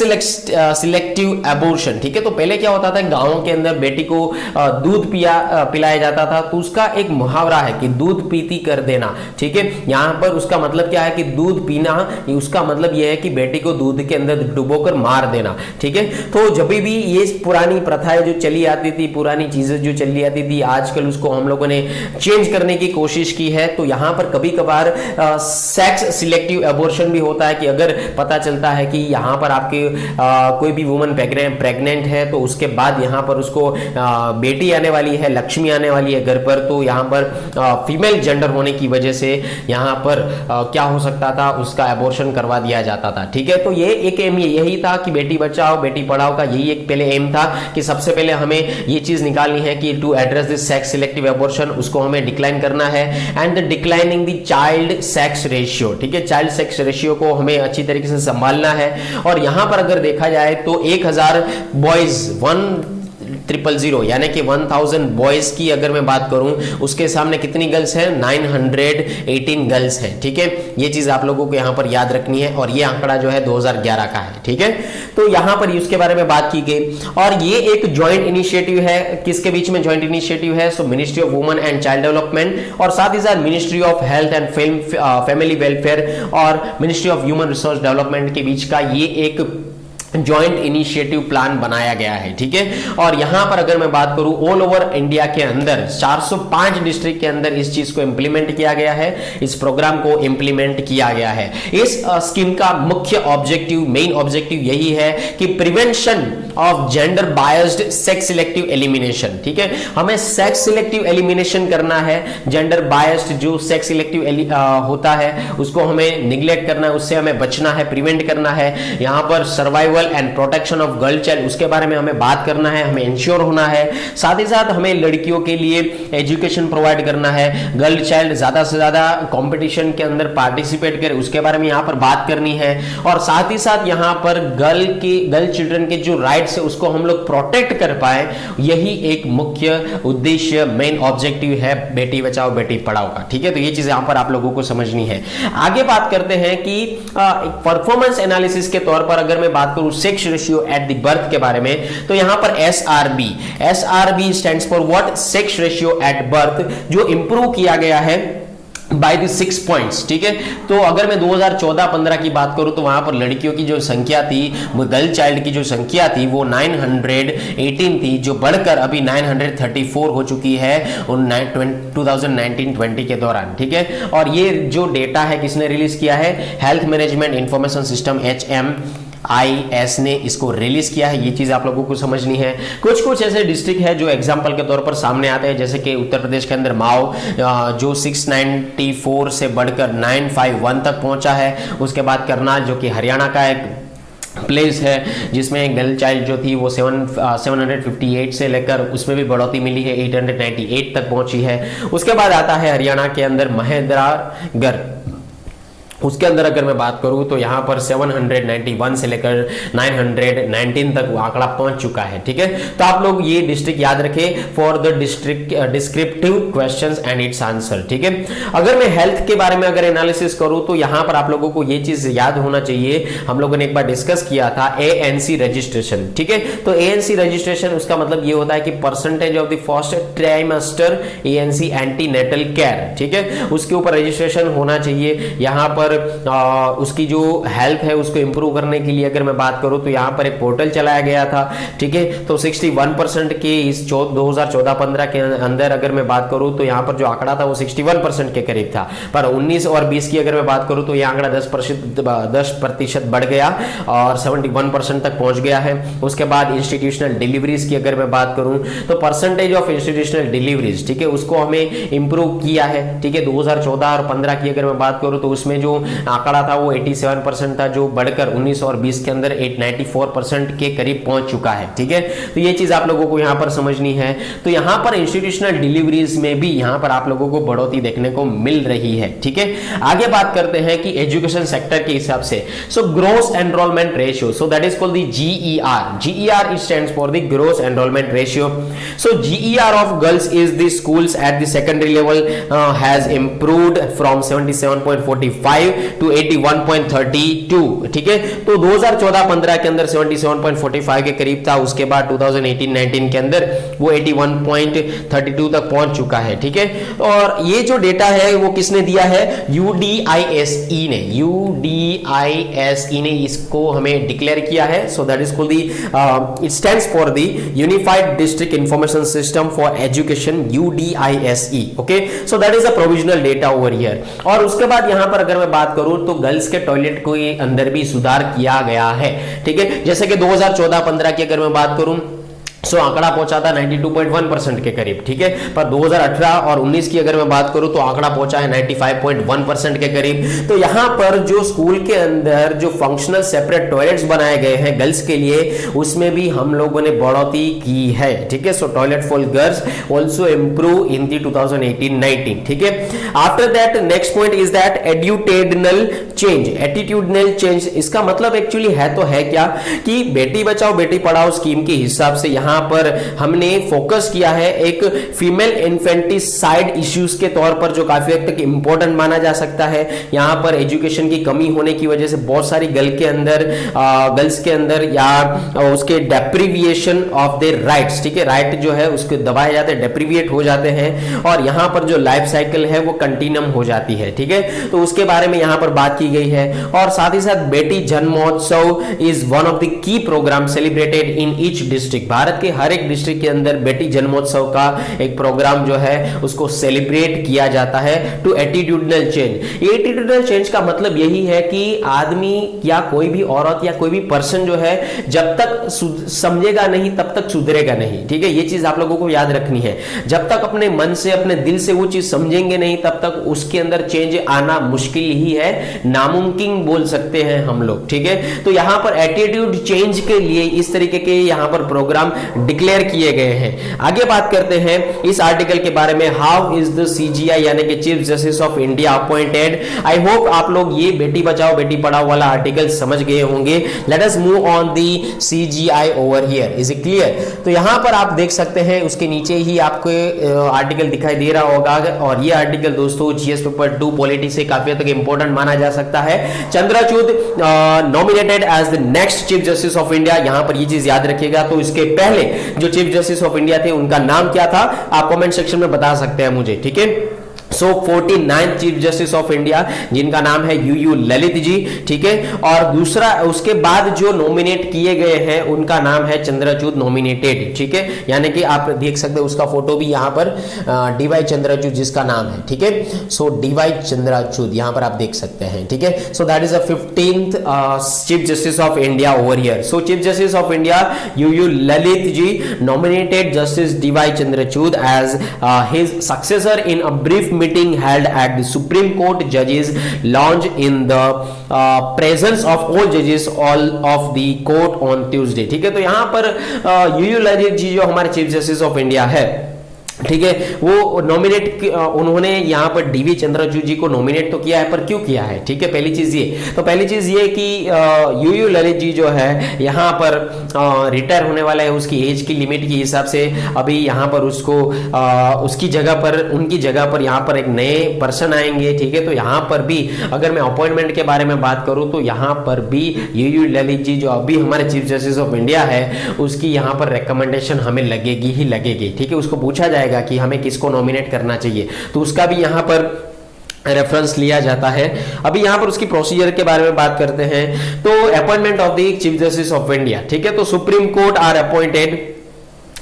selective abortion. ठीक है, तो पहले क्या होता था, गांवों के अंदर बेटी को दूध पिलाया जाता था, तो उसका एक मुहावरा है कि दूध पीती कर देना। ठीक है, यहां पर उसका मतलब क्या है कि दूध पीना, उसका मतलब यह है कि बेटी को दूध के अंदर डुबोकर मार देना। ठीक है, तो जब भी ये पुरानी प्रथाएं जो चली आती थी, पुरानी चीजें जो चली आती थी, आजकल उसको हम लोगों ने चेंज करने की कोशिश की है। तो यहां पर कभी कभार सेक्स सिलेक्टिव एबॉर्शन भी होता है कि अगर पता चलता है कि यहां पर आपके कोई भी वुमन प्रेग्नेंट है, तो उसके बाद यहां पर उसको बेटी आने वाली है, लक्ष्मी आने वाली है घर पर, तो यहां पर फीमेल जेंडर होने की वजह से यहां पर क्या हो सकता था, उसका एबॉर्शन करवा दिया जाता था। ठीक है, तो ये एक एम यही था कि बेटी बचाओ बेटी पढ़ाओ का यही एक पहले एम था कि सबसे पहले हमें ये चीज निकालनी है कि to address this sex selective abortion, उसको हमें डिक्लाइन करना है, and the declining the child sex ratio. ठीक है, चाइल्ड सेक्स रेशियो को हमें अच्छी तरीके से संभालना है। और यहां पर अगर देखा जाए तो 1000 बॉयज 1 900 यानी कि 1000 बॉयज की अगर मैं बात करूं उसके सामने कितनी गर्ल्स हैं, 918 गर्ल्स हैं। ठीक है, ये चीज आप लोगों को यहां पर याद रखनी है और ये आंकड़ा जो है 2011 का है। ठीक है, तो यहां पर उसके बारे में बात की गई और ये एक ज्वाइंट इनिशिएटिव है। किसके बीच में ज्वाइंट इनिशिएटिव है? So ministry of women and child development और साथ ही साथ ministry of health and family welfare और ministry of human resource development के बीच का ये एक ज्वाइंट इनिशिएटिव प्लान बनाया गया है। ठीक है, और यहां पर अगर मैं बात करूं ऑल ओवर इंडिया के अंदर 405 डिस्ट्रिक्ट के अंदर इस चीज को इंप्लीमेंट किया गया है, इस प्रोग्राम को इंप्लीमेंट किया गया है। इस स्कीम का मुख्य ऑब्जेक्टिव, मेन ऑब्जेक्टिव यही है कि prevention of gender biased sex selective elimination. ठीक है, हमें सेक्स सिलेक्टिव एलिमिनेशन करना है। जेंडर बायस्ड जो सेक्स सिलेक्टिव होता है उसको हमें निग्लेक्ट करना है, उससे हमें बचना है, प्रिवेंट करना है। यहां पर survival and protection of girl child उसके बारे में हमें बात करना है, हमें इंश्योर होना है। साथ ही साथ हमें लड़कियों के लिए एजुकेशन प्रोवाइड करना है, गर्ल चाइल्ड ज्यादा से ज्यादा कंपटीशन के अंदर पार्टिसिपेट करे उसके बारे में यहां पर बात करनी है। और साथ ही साथ यहां पर गर्ल चिल्ड्रन के जो राइट्स है उसको हम लोग प्रोटेक्ट कर पाए, यही एक मुख्य उद्देश्य, मेन ऑब्जेक्टिव है बेटी बचाओ बेटी पढ़ाओ का। ठीक है, तो ये चीज यहां पर आप लोगों को समझनी है। आगे बात करते हैं कि परफॉर्मेंस एनालिसिस के तौर पर अगर मैं बात करूं sex ratio at the birth के बारे में, तो यहां पर SRB stands for what? Sex ratio at birth, जो इंप्रूव किया गया है बाय द 6 पॉइंट्स। ठीक है, तो अगर मैं 2014-15 की बात करूं तो वहां पर लड़कियों की जो संख्या थी, गर्ल चाइल्ड की जो संख्या थी वो 918 थी, जो बढ़कर अभी 934 हो चुकी है 2019-20 के दौरान। ठीक है, और ये जो डेटा है किसने रिलीज किया है? Health management information system HMIS ने इसको रिलीज किया है। ये चीज आप लोगों को समझनी है। कुछ ऐसे डिस्ट्रिक्ट है जो एग्जांपल के तौर पर सामने आते हैं, जैसे कि उत्तर प्रदेश के अंदर माओ जो 694 से बढ़कर 951 तक पहुंचा है। उसके बाद करनाल जो कि हरियाणा का एक प्लेस है जिसमें गर्ल चाइल्ड जो थी वो 758 से लेकर उसमें भी बढ़ोतरी मिली है, 898 तक पहुंची है। उसके बाद आता है हरियाणा के अंदर महेंद्रगढ़, उसके अंदर अगर मैं बात करूं तो यहां पर 791 से लेकर 919 तक वो आंकड़ा पहुंच चुका है। ठीक है, तो आप लोग ये डिस्ट्रिक्ट याद रखें for the district descriptive questions and it's answer. ठीक है, अगर मैं हेल्थ के बारे में अगर एनालिसिस करूं तो यहां पर आप लोगों को ये चीज याद होना चाहिए, हम लोगों ने एक बार डिस्कस किया था ANC रजिस्ट्रेशन। ठीक है, तो ANC रजिस्ट्रेशन उसका मतलब ये होता है कि percentage of the first trimester ANC antenatal care. ठीक है, उसके ऊपर रजिस्ट्रेशन होना चाहिए। यहां पर उसकी जो हेल्थ है उसको इंप्रूव करने के लिए अगर मैं बात करूं तो यहां पर एक पोर्टल चलाया गया था। ठीक है, तो 61% के इस 2014-15 के अंदर अगर मैं बात करूं तो यहां पर जो आंकड़ा था वो 61% के करीब था, पर 19 और 20 की अगर मैं बात करूं तो यह आंकड़ा 10% बढ़ गया और 71% तक पहुंच गया है। उसके बाद इंस्टीट्यूशनल डिलीवरीज की अगर मैं बात करूं तो परसेंटेज ऑफ इंस्टीट्यूशनल डिलीवरीज, ठीक है, उसको हमें इंप्रूव किया है। ठीक है, 2014 और 15 की अगर मैं बात करूं तो उसमें जो आंकड़ा था वो 87% था, जो बढ़कर 19 और 20 के अंदर 94% के करीब पहुंच चुका है। ठीक है, तो ये चीज आप लोगों को यहां पर समझनी है। तो यहां पर इंस्टीट्यूशनल डिलीवरीज में भी यहां पर आप लोगों को बढ़ोतरी देखने को मिल रही है। ठीक है, आगे बात करते हैं कि एजुकेशन सेक्टर के हिसाब से, so gross enrolment ratio, so that is called the GER it stands for the gross enrollment ratio. So GER of girls is the schools at the secondary level has improved from 77.45 to 81.32. ठीक है, तो 2014-15 के अंदर 77.45 के करीब था, उसके बाद 2018-19 के अंदर वो 81.32 तक पहुंच चुका है। ठीक है, और ये जो डेटा है वो किसने दिया है? UDISE ने इसको हमें डिक्लेयर किया है। So that is called the it stands for the Unified District Information System for Education, UDISE. Okay, so that is a provisional data over here. और उसके बाद यहां पर अगर मैं बात करूं तो गर्ल्स के टॉयलेट को अंदर भी सुधार किया गया है। ठीक है, जैसे कि 2014-15 की अगर मैं बात करूं सो आंकड़ा पहुंचा था 92.1% के करीब। ठीक है, पर 2018 और 19 की अगर मैं बात करूं तो आंकड़ा पहुंचा है 95.1% के करीब। तो यहां पर जो स्कूल के अंदर जो फंक्शनल सेपरेट टॉयलेट्स बनाए गए हैं गर्ल्स के लिए, उसमें भी हम लोगों ने बढ़ोतरी की है। ठीक है, so toilet for girls also improve in the 2018-19। ठीक है, after that next point is that attitudinal change. इसका मतलब एक्चुअली है तो है क्या कि बेटी बचाओ बेटी पढ़ाओ स्कीम के हिसाब से यहां यहाँ पर हमने फोकस किया है एक फीमेल इन्फेंटिसाइड इश्यूज के तौर पर, जो काफी हद तक इंपॉर्टेंट माना जा सकता है। यहाँ पर एजुकेशन की कमी होने की वजह से बहुत सारी गर्ल्स के अंदर या उसके डेप्रीविएशन ऑफ देयर राइट्स, ठीक है, राइट जो है उसके दबाए जाते हैं, डेप्रीविएट हो जाते हैं, और यहाँ पर जो लाइफ साइकिल है वो कंटिन्यूम हो जाती है, ठीक है। तो उसके बारे में यहाँ पर बात की गई है। और साथ ही साथ बेटी जन्मोत्सव is one of the key program celebrated in each district. Bharat के हर एक डिस्ट्रिक्ट के अंदर बेटी जन्मोत्सव का एक प्रोग्राम जो है उसको सेलिब्रेट किया जाता है to attitudinal change. Attitudinal change का मतलब यही है कि आदमी या कोई भी औरत या कोई भी पर्सन जो है जब तक समझेगा नहीं तब तक सुधरेगा नहीं, ठीक है। ये चीज आप लोगों को याद रखनी है। जब तक अपने मन से अपने दिल से वो चीज समझेंगे नहीं तब तक उसके अंदर चेंज आना मुश्किल ही है, नामुमकिन बोल सकते हैं हम लोग, ठीक है। तो यहां पर एटीट्यूड चेंज के लिए इस तरीके के यहां पर प्रोग्राम डिक्लेयर किए गए हैं। आगे बात करते हैं इस आर्टिकल के बारे में, हाउ इज द सीजीआई यानी कि chief justice of India appointed. I hope आप लोग ये बेटी बचाओ बेटी पढ़ाओ वाला आर्टिकल समझ गए होंगे। Let us move on the CGI over here, is it clear. तो यहां पर आप देख सकते हैं उसके नीचे ही आपको आर्टिकल दिखाई दे रहा होगा, और ये आर्टिकल दोस्तों जीएस पेपर 2 पॉलिटी से काफी तक इंपॉर्टेंट माना जा सकता है। Chandrachud nominated as the next Chief justice of India, यहां पर ये चीज याद रखिएगा। तो इसके पहले जो चीफ जस्टिस ऑफ इंडिया थे उनका नाम क्या था, आप कमेंट सेक्शन में बता सकते हैं मुझे, ठीक है। सो 49th chief justice of India जिनका नाम है यूयू ललित जी, ठीक है। और दूसरा उसके बाद जो नॉमिनेट किए गए हैं उनका नाम है चंद्रचूड नॉमिनेटेड, ठीक है। यानी कि आप देख सकते हैं उसका फोटो भी यहां पर डीवाई चंद्रचूड जिसका नाम है, ठीक है। सो डीवाई चंद्रचूड यहां पर आप देख सकते हैं, ठीक है। So that is the 15th Chief justice of India over here. So Chief justice of India UU Lalit ji nominated Justice DY Chandrachud as his successor in a brief meeting held at the Supreme Court judges lounge in the presence of all judges all of the court on Tuesday, ठीक है। तो यहां पर U U Lalit जी जो हमारे chief justice of India है, ठीक है, वो नॉमिनेट उन्होंने यहां पर डीवी चंद्रचूड जी को नॉमिनेट तो किया है, पर क्यों किया है, ठीक है। पहली चीज ये, तो पहली चीज ये कि यूयू ललित जी जो है यहां पर रिटायर होने वाला है, उसकी एज की लिमिट के हिसाब से अभी यहां पर उसको उसकी जगह पर उनकी जगह पर यहां पर एक नए पर्सन आएंगे, ठीक है। तो यहां पर भी अगर मैं अपॉइंटमेंट के बारे में बात करूं तो यहां पर भी यूयू ललित जी जो अभी हमारे चीफ जस्टिस ऑफ इंडिया है उसकी यहां पर रिकमेंडेशन हमें लगेगी ही लगेगी, ठीक है। उसको पूछा जाएगा कि हमें किसको नॉमिनेट करना चाहिए, तो उसका भी यहां पर रेफरेंस लिया जाता है। अभी यहां पर उसकी प्रोसीजर के बारे में बात करते हैं। तो appointment of the chief justice of India, ठीक है। तो Supreme Court are appointed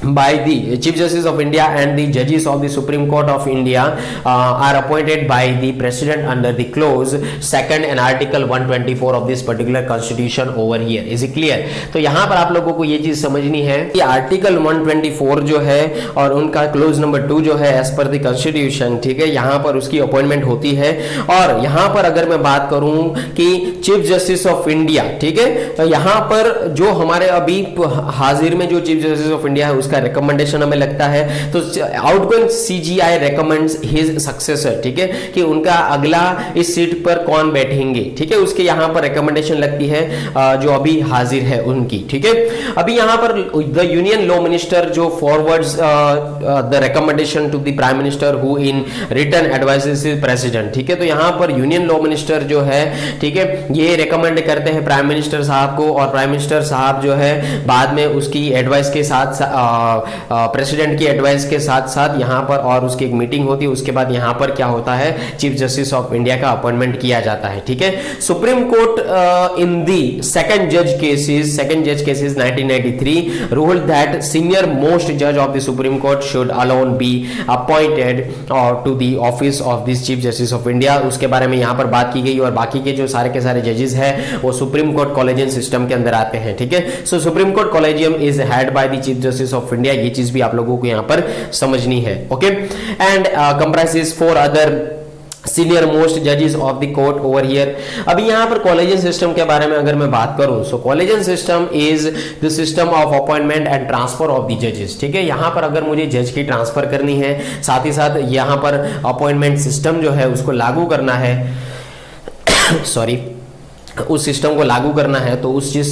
by the Chief Justice of India and the judges of the Supreme Court of India are appointed by the President under the clause 2nd and Article 124 of this particular Constitution over here. Is it clear? तो यहाँ पर आप लोगों को ये चीज समझनी है कि आर्टिकल 124 जो है और उनका क्लोज नंबर 2 जो है एज पर द कॉन्स्टिट्यूशन, ठीक है, यहाँ पर उसकी अपॉइंटमेंट होती है। और यहाँ पर अगर मैं बात करूं कि चीफ जस्टिस ऑफ इंडिया, ठीक है, तो यहाँ पर जो हमारे अभी हाजिर में जो चीफ जस्टिस ऑफ इंडिया है का रिकमेंडेशन हमें लगता है, तो outgoing CGI recommends his successor, ठीक है, कि उनका अगला इस सीट पर कौन बैठेंगे, ठीक है, उसके यहां पर रिकमेंडेशन लगती है जो अभी हाजिर है उनकी, ठीक है। अभी यहां पर द यूनियन लॉ मिनिस्टर जो forwards the recommendation to the prime minister who in return advises the president, ठीक है। तो यहां पर यूनियन लॉ मिनिस्टर जो है, ठीक है, ये रिकमेंड करते हैं प्राइम मिनिस्टर साहब को, और प्राइम मिनिस्टर साहब जो है बाद में उसकी एडवाइस के साथ प्रेसिडेंट की एडवाइस के साथ साथ यहां पर और उसकी एक मीटिंग होती है, उसके बाद यहां पर क्या होता है, चीफ जस्टिस ऑफ इंडिया का अपॉइंटमेंट किया जाता है, ठीक है। Supreme Court in the second जज cases 1993 ruled that senior most जज of the Supreme Court should alone be appointed to the office of this chief justice of India. उसके बारे में यहां पर बात की गई, और बाकी के जो सारे के सारे जजेस हैं वो सुप्रीम कोर्ट कॉलेजियम सिस्टम के अंदर आते हैं, ठीक है। So Supreme Court collegium is head by the chief justice of India, ये चीज भी आप लोगों को यहां पर समझनी है, okay. And comprises 4 other senior most जजेस of the court over here. अभी यहां पर कॉलेजियन सिस्टम के बारे में अगर मैं बात करूं, so collegium system is the system of appointment and transfer of the जजेस, ठीक है। यहां पर अगर मुझे जज की ट्रांसफर करनी है, साथ ही साथ यहां पर अपॉइंटमेंट सिस्टम जो है उसको लागू करना है सॉरी उस सिस्टम को लागू करना है तो उस चीज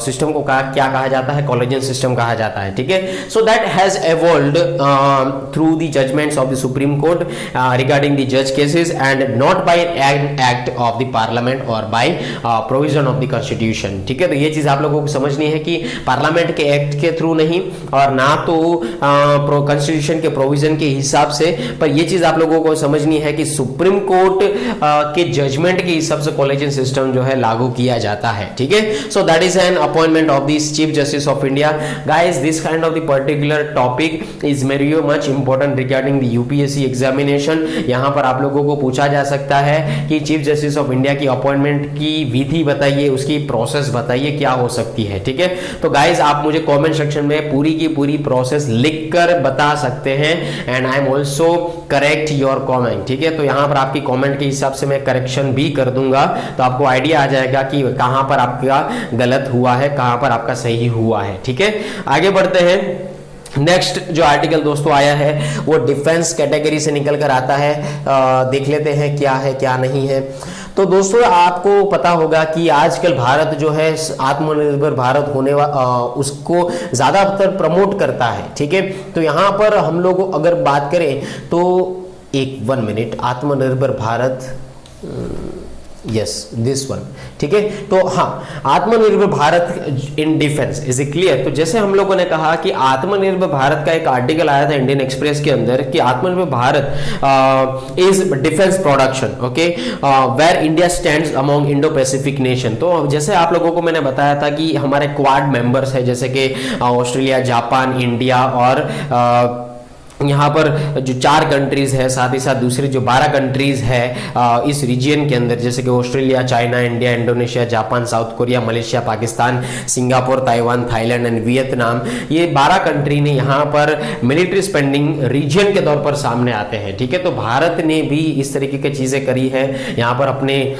सिस्टम को क्या कहा जाता है, कोलेजियन सिस्टम कहा जाता है, ठीक है। So that has evolved through the judgments of the Supreme Court regarding the जज cases and not by an act of the parliament और by provision of the constitution, ठीक है। तो ये चीज आप लोगों को समझनी है कि पार्लियामेंट के एक्ट के थ्रू नहीं और ना तो कॉन्स्टिट्यूशन के प्रोविजन के हिसाब से, पर ये चीज आप लोगों को समझनी है कि सुप्रीम कोर्ट के जजमेंट के हिसाब से कोलेजियन सिस्टम जो है लागू किया जाता है, ठीक है। So that is an appointment of this chief justice of India. Guys, this kind of the particular topic is very much important regarding the UPSC examination. यहां पर आप लोगों को पूछा जा सकता है कि चीफ जस्टिस ऑफ इंडिया की अपॉइंटमेंट की विधि बताइए, उसकी प्रोसेस बताइए क्या हो सकती है, ठीक है। तो गाइस, आप मुझे कमेंट सेक्शन में पूरी की पूरी प्रोसेस लिखकर बता सकते हैं and I am also correct your comment, ठीक है। तो यहां पर आपकी कमेंट के हिसाब से मैं करेक्शन भी कर दूंगा, तो आपको आइडिया आ जाएगा कि कहां पर आपका गलत हुआ है, कहां पर आपका सही हुआ है, ठीक है। आगे बढ़ते हैं। नेक्स्ट जो आर्टिकल दोस्तों आया है वो डिफेंस कैटेगरी से निकल कर आता है। देख लेते हैं क्या है क्या नहीं है। तो दोस्तों, आपको पता होगा कि आजकल भारत जो है आत्मनिर्भर भारत होने उसको ज्यादातर प्रमोट करता है, ठीक है। तो यहां पर हम लोग अगर बात करें तो 1 मिनट, आत्मनिर्भर भारत, यस दिस वन, ठीक है। तो हाँ, आत्मनिर्भर Bharat in defence, is it clear. तो जैसे हम लोगों ने कहा कि आत्मनिर्भर भारत का एक आर्टिकल आया था इंडियन एक्सप्रेस के अंदर कि Atmanirbhar Bharat is defence production, okay, where India stands among Indo Pacific nation. तो जैसे आप लोगों को मैंने बताया था कि हमारे क्वाड मेंबर्स है, जैसे कि ऑस्ट्रेलिया, जापान, इंडिया और यहाँ पर जो 4 कंट्रीज है, साथ ही साथ दूसरी जो 12 कंट्रीज है इस रीजन के अंदर, जैसे कि Australia, China, India, Indonesia, Japan, south Korea, Malaysia, Pakistan, Singapore, Taiwan, Thailand and Vietnam, ये 12 कंट्री ने यहाँ पर मिलिट्री स्पेंडिंग रीजन के तौर पर सामने आते हैं, ठीक है। तो भारत ने भी इस तरीके की चीजें करी है। यहाँ पर अपने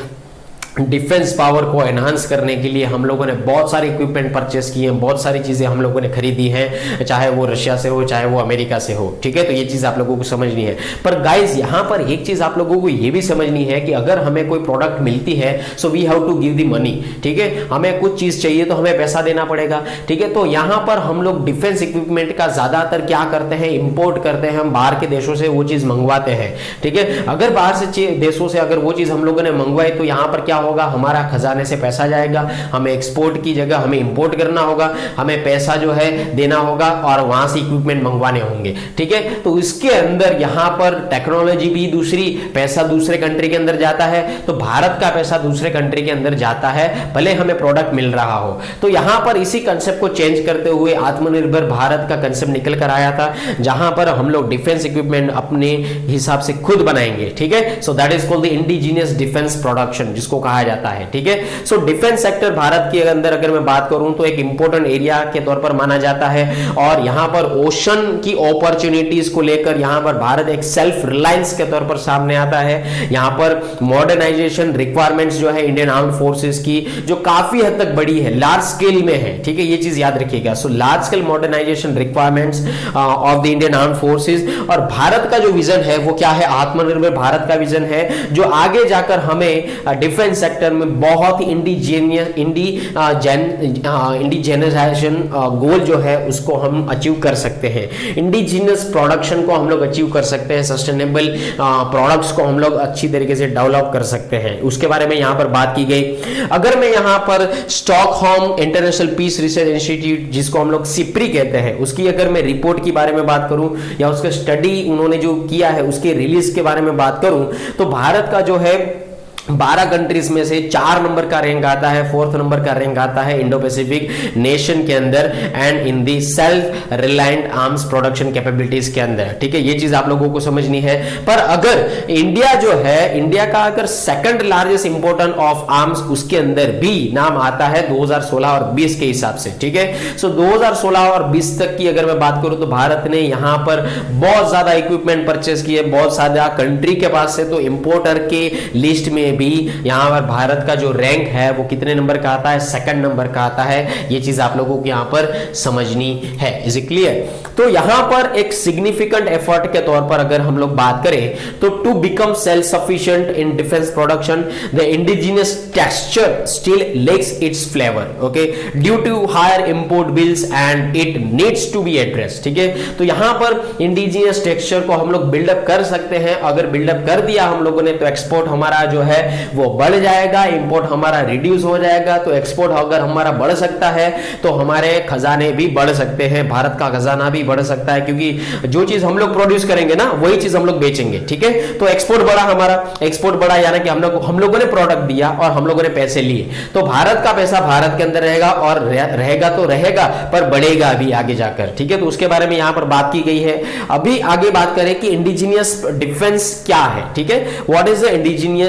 डिफेंस पावर को एनहांस करने के लिए हम लोगों ने बहुत सारे इक्विपमेंट परचेस किए हैं, बहुत सारी चीजें हम लोगों ने खरीदी हैं, चाहे वो रशिया से हो, चाहे वो अमेरिका से हो, ठीक है। तो ये चीज आप लोगों को समझनी है। पर गाइस, यहां पर एक चीज आप लोगों को ये भी समझनी है कि अगर हमें कोई प्रोडक्ट मिलती है so we have to give the money, ठीक है। हमें कुछ चीज चाहिए तो हमें पैसा देना पड़ेगा, ठीक है। तो यहां पर हम लोग डिफेंस इक्विपमेंट का ज्यादातर क्या करते हैं, इंपोर्ट करते हैं, हम बाहर के देशों से वो चीज मंगवाते हैं, ठीक है। अगर बाहर से देशों से अगर वो चीज हम लोगों ने मंगवाई तो यहां पर क्या होगा, हमारा खजाने से पैसा जाएगा, हमें एक्सपोर्ट की जगह हमें इंपोर्ट करना होगा, हमें पैसा जो है देना होगा और वहां से इक्विपमेंट मंगवाने होंगे, ठीक है। तो इसके अंदर यहां पर टेक्नोलॉजी भी दूसरी, पैसा दूसरे कंट्री के अंदर जाता है, तो भारत का पैसा दूसरे कंट्री के अंदर जाता है, भले हमें प्रोडक्ट मिल रहा हो। तो यहां पर इसी कंसेप्ट को चेंज करते हुए आत्मनिर्भर भारत का कंसेप्ट निकल कर आया था, जहां पर हम लोग डिफेंस इक्विपमेंट अपने हिसाब से खुद बनाएंगे, ठीक है। So that is called the indigenous defence production, जिसको कहा जाता है, ठीक है। सो डिफेंस सेक्टर भारत के अंदर अगर मैं बात करूं तो एक इंपॉर्टेंट एरिया के तौर पर माना जाता है और यहां पर ओशन की अपॉर्चुनिटीज को लेकर यहां पर भारत एक सेल्फ रिलायंस के तौर पर सामने आता है। यहां पर मॉडर्नाइजेशन रिक्वायरमेंट्स जो है इंडियन आर्म्ड फोर्सेस की, जो काफी हद तक बड़ी है, लार्ज स्केल में है, ठीक है। ये चीज याद रखिएगा। So large scale modernisation requirements of the Indian armed forces, और भारत का जो विजन है वो क्या है, आत्मनिर्भर भारत का विजन है, जो आगे जाकर हमें डिफेंस सेक्टर में बहुत ही इंडिजेनाइजेशन गोल जो है उसको हम अचीव कर सकते हैं। इंडिजिनियस प्रोडक्शन को हम लोग अचीव कर सकते हैं, सस्टेनेबल प्रोडक्ट्स को हम लोग अच्छी तरीके से डेवलप कर सकते हैं, उसके बारे में यहां पर बात की गई। अगर मैं यहां पर Stockholm International Peace Research Institute, जिसको हम लोग सिप्री कहते हैं, उसकी अगर मैं रिपोर्ट के बारे में बात करूं या उसका स्टडी उन्होंने जो किया है उसके रिलीज के बारे में बात करूं, तो भारत का जो है 12 कंट्रीज में से 4 नंबर का रैंक आता है, 4th नंबर का रैंक आता है इंडो पैसिफिक नेशन के अंदर and in the self reliant arms production capabilities के अंदर, ठीक है। ये चीज आप लोगों को समझनी है। पर अगर इंडिया जो है, इंडिया का अगर second largest importer of arms उसके अंदर भी नाम आता है 2016 और 20 के हिसाब से, ठीक है। सो 2016 और 20 तक की अगर मैं बात करूं तो भारत ने यहां पर बहुत ज्यादा इक्विपमेंट परचेस किए, बहुत ज्यादा कंट्री के पास से तो इंपोर्टर के लिस्ट में भी यहाँ पर भारत का जो रैंक है वो कितने नंबर का आता है, सेकंड नंबर का आता है। ये चीज आप लोगों को यहाँ पर समझनी है। Is it clear? तो यहाँ पर एक सिग्निफिकेंट एफर्ट के तौर पर अगर हम लोग बात करें तो to become self sufficient in defence production the indigenous texture still lacks its flavour, okay, due to higher import bills and it needs to be address. ठीक है, तो यहां पर इंडिजिनियस टेक्सचर को हम लोग बिल्डअप कर सकते हैं। अगर बिल्डअप कर दिया हम लोगों ने तो एक्सपोर्ट हमारा जो है वो बढ़ जाएगा, इंपोर्ट हमारा रिड्यूस हो जाएगा। तो एक्सपोर्ट अगर हमारा बढ़ सकता है तो हमारे खजाने भी बढ़ सकते हैं, भारत का खजाना भी बढ़ सकता है, क्योंकि जो चीज हम लोग प्रोड्यूस करेंगे ना वही चीज हम लोग बेचेंगे। ठीक है, तो एक्सपोर्ट बढ़ा, हमारा एक्सपोर्ट बढ़ा यानी कि हम लोगों ने प्रोडक्ट दिया और हम लोगों ने पैसे लिए, तो भारत का पैसा भारत के अंदर रहेगा और रहेगा तो रहेगा पर बढ़ेगा भी आगे जाकर। ठीक है, तो उसके बारे में यहां पर बात की गई है। अभी आगे बात करें कि इंडिजिनियस डिफेंस क्या है। ठीक है, what is the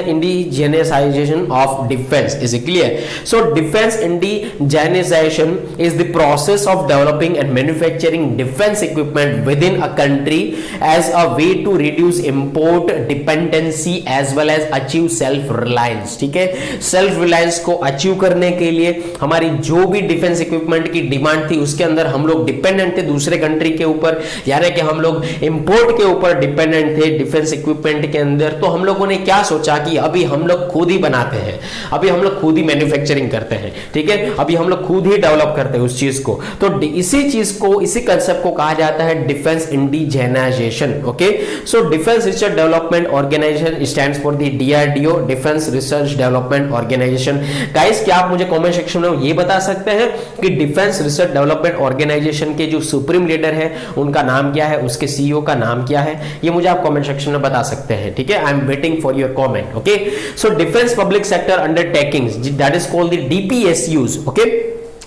indigenisation of defence? Is it clear? So defence indigenisation is the process of developing and manufacturing defense equipment within a country as a way to reduce import dependency as well as achieve self reliance। ठीक है, self reliance को achieve करने के लिए हमारी जो भी defence equipment की डिमांड थी उसके अंदर हम लोग डिपेंडेंट थे दूसरे कंट्री के ऊपर, यानी कि हम लोग इंपोर्ट के ऊपर डिपेंडेंट थे डिफेंस इक्विपमेंट के अंदर। तो हम लोगों ने क्या सोचा कि अभी हम लोग खुद ही बनाते हैं, अभी हम लोग खुद ही मैन्युफैक्चरिंग करते हैं। ठीक है, अभी हम लोग खुद ही डेवलप करते हैं उस चीज को। तो इसी चीज को, इसी कंसेप्ट को कहा जाता है defence indigenisation. Okay, so defence research development organisation stands for the DRDO, defence research development organisation. Guys, क्या आप मुझे कमेंट सेक्शन में ये बता सकते हैं कि डिफेंस रिसर्च डेवलपमेंट ऑर्गेनाइजेशन के जो सुप्रीम लीडर है उनका नाम क्या है, उसके सीईओ का नाम क्या है? ये मुझे आप कमेंट सेक्शन में बता सकते हैं। ठीक है, I am waiting for your comment. Okay, so defence public sector undertakings that is called the DPSUs. Okay,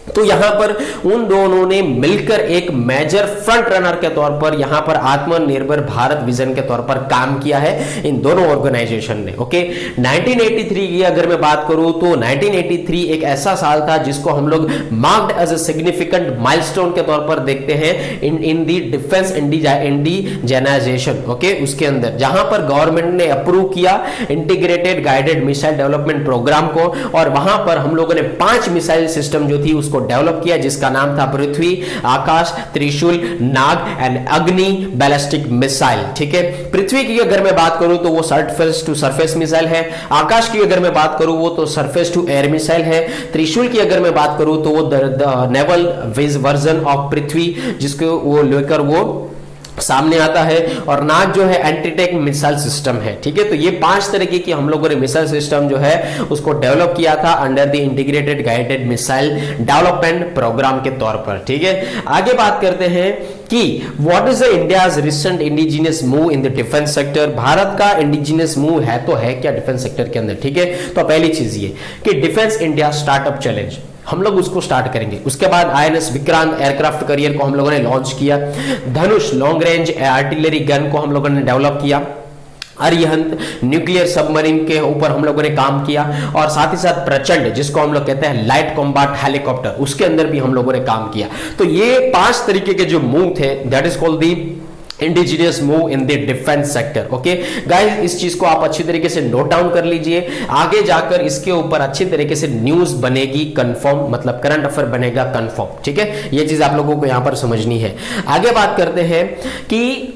तो यहां पर उन दोनों ने मिलकर एक मेजर फ्रंट रनर के तौर पर यहां पर आत्मनिर्भर भारत विजन के तौर पर काम किया है इन दोनों ऑर्गेनाइजेशन ने। ओके, 1983 की अगर मैं बात करूं तो 1983 एक ऐसा साल था जिसको हम लोग marked as a significant milestone के तौर पर देखते हैं इन दी डिफेंस इंडिजेनाइजेशन। ओके, उसके अंदर जहां पर गवर्नमेंट ने अप्रूव किया integrated guided missile development program को, और वहां पर हम लोगों ने 5 मिसाइल सिस्टम जो थी उसको डेवलप किया जिसका नाम था पृथ्वी, आकाश, त्रिशूल, नाग एंड अग्नि बैलिस्टिक मिसाइल। ठीक है, पृथ्वी की अगर मैं बात करूं तो वो सरफेस टू सरफेस मिसाइल है, आकाश की अगर मैं बात करूं वो तो सरफेस टू एयर मिसाइल है, त्रिशूल की अगर मैं बात करूं तो वो नेवल वर्जन ऑफ पृथ्वी जिसको वो लेकर वो सामने आता है, और नाग जो है एंटीटेक मिसाइल सिस्टम है। ठीक है, तो ये 5 तरीके की हम लोगों ने मिसाइल सिस्टम जो है उसको डेवलप किया था under the integrated guided missile development program के तौर पर। ठीक है, आगे बात करते हैं कि what is the India's recent indigenous move in the defence sector. Bharat का इंडिजिनियस मूव है तो है क्या डिफेंस सेक्टर के अंदर? ठीक है, तो पहली चीज ये कि डिफेंस इंडिया स्टार्टअप चैलेंज हम लोग उसको स्टार्ट करेंगे। उसके बाद आईएनएस विक्रांत एयरक्राफ्ट करियर को हम लोगों ने लॉन्च किया, धनुष लॉन्ग रेंज आर्टिलरी गन को हम लोगों ने डेवलप किया, अरिहंत न्यूक्लियर सबमरीन के ऊपर हम लोगों ने काम किया, और साथ ही साथ प्रचंड जिसको हम लोग कहते हैं लाइट कॉम्बैट हेलीकॉप्टर उसके अंदर भी हम लोगों ने काम किया। तो ये 5 तरीके के जो मूव थे that is called the indigenous move in the defence sector. Okay guys, इस चीज को आप अच्छी तरीके से नोट डाउन कर लीजिए, आगे जाकर इसके ऊपर अच्छी तरीके से न्यूज बनेगी कंफर्म, मतलब करंट अफेयर बनेगा कंफर्म। ठीक है, ये चीज आप लोगों को यहां पर समझनी है। आगे बात करते हैं कि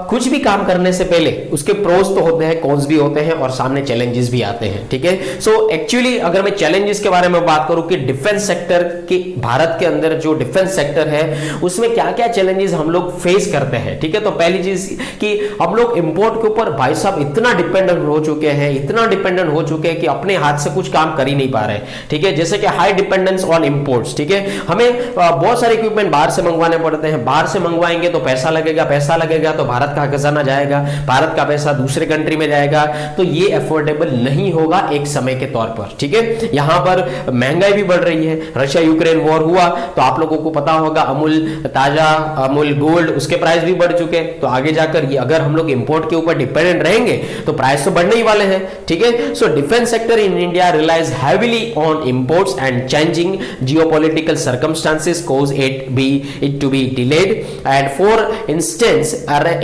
कुछ भी काम करने से पहले उसके प्रोज तो होते हैं, कॉन्स भी होते हैं, और सामने चैलेंजेस भी आते हैं। ठीक है, सो एक्चुअली अगर मैं चैलेंजेस के बारे में बात करूं कि डिफेंस सेक्टर के भारत के अंदर जो डिफेंस सेक्टर है उसमें क्या क्या चैलेंजेस हम लोग फेस करते हैं। ठीक है, तो पहली चीज कि हम लोग इंपोर्ट के ऊपर भाई साहब इतना डिपेंडेंट हो चुके हैं, इतना डिपेंडेंट हो चुके हैं कि अपने हाथ से कुछ काम कर ही नहीं पा रहे। ठीक है, जैसे कि हाई डिपेंडेंस ऑन इंपोर्ट्स। ठीक है, हमें बहुत सारे इक्विपमेंट बाहर से मंगवाने पड़ते हैं, बाहर से मंगवाएंगे तो पैसा लगेगा, पैसा लगेगा तो भारत का खजाना जाएगा, भारत का पैसा दूसरे कंट्री में जाएगा, तो ये अफोर्डेबल नहीं होगा एक समय के तौर पर। ठीक है, यहां पर महंगाई भी बढ़ रही है, रशिया यूक्रेन वॉर हुआ तो आप लोगों को पता होगा अमूल ताजा, अमूल गोल्ड उसके प्राइस भी बढ़ चुके चुके हैं, तो आगे जाकर ये अगर हम लोग इंपोर्ट के ऊपर डिपेंडेंट रहेंगे तो प्राइस तो बढ़ने ही वाले हैं, ठीक है। So defence sector in India relies heavily on imports and changing geopolitical circumstances cause it to be delayed, and for instance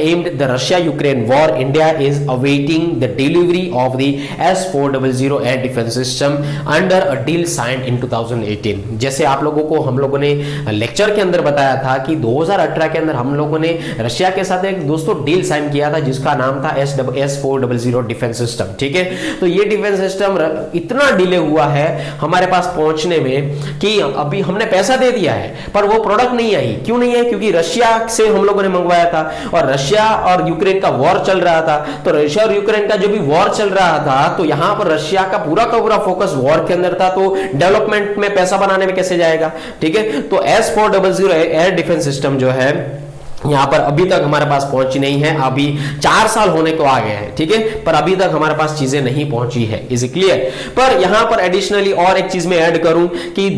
aimed the Russia Ukraine war, India is awaiting the delivery of the S400 air defense system under a deal signed in 2018। जैसे आप लोगों को हम लोगों ने lecture के अंदर बताया था कि 2018 के अंदर हम लोगों ने रशिया के साथ एक दोस्तों डील साइन किया था जिसका नाम था S400 डिफेंस सिस्टम, ठीक है। तो ये डिफेंस सिस्टम इतना डिले हुआ है हमारे पास पहुंचने में कि अभी हमने पैसा दे दिया है पर वो प्रोडक्ट नहीं आई। क्यों नहीं है? क्योंकि रशिया से हम लोगों ने मंगवाया था और रशिया और यूक्रेन का वॉर चल रहा था। तो रशिया और यूक्रेन का जो भी वॉर चल रहा था तो यहां पर रशिया का पूरा फोकस वॉर के अंदर था, तो डेवलपमेंट में पैसा बनाने में कैसे जाएगा, ठीक है। तो S400 एयर डिफेंस सिस्टम जो है यहां पर अभी तक हमारे पास पहुंची नहीं है। अभी 4 साल होने को आ गए हैं, ठीक है, पर अभी तक हमारे पास चीजें नहीं पहुंची है। Is clear? पर यहां पर एडिशनली और एक चीज में ऐड करूं कि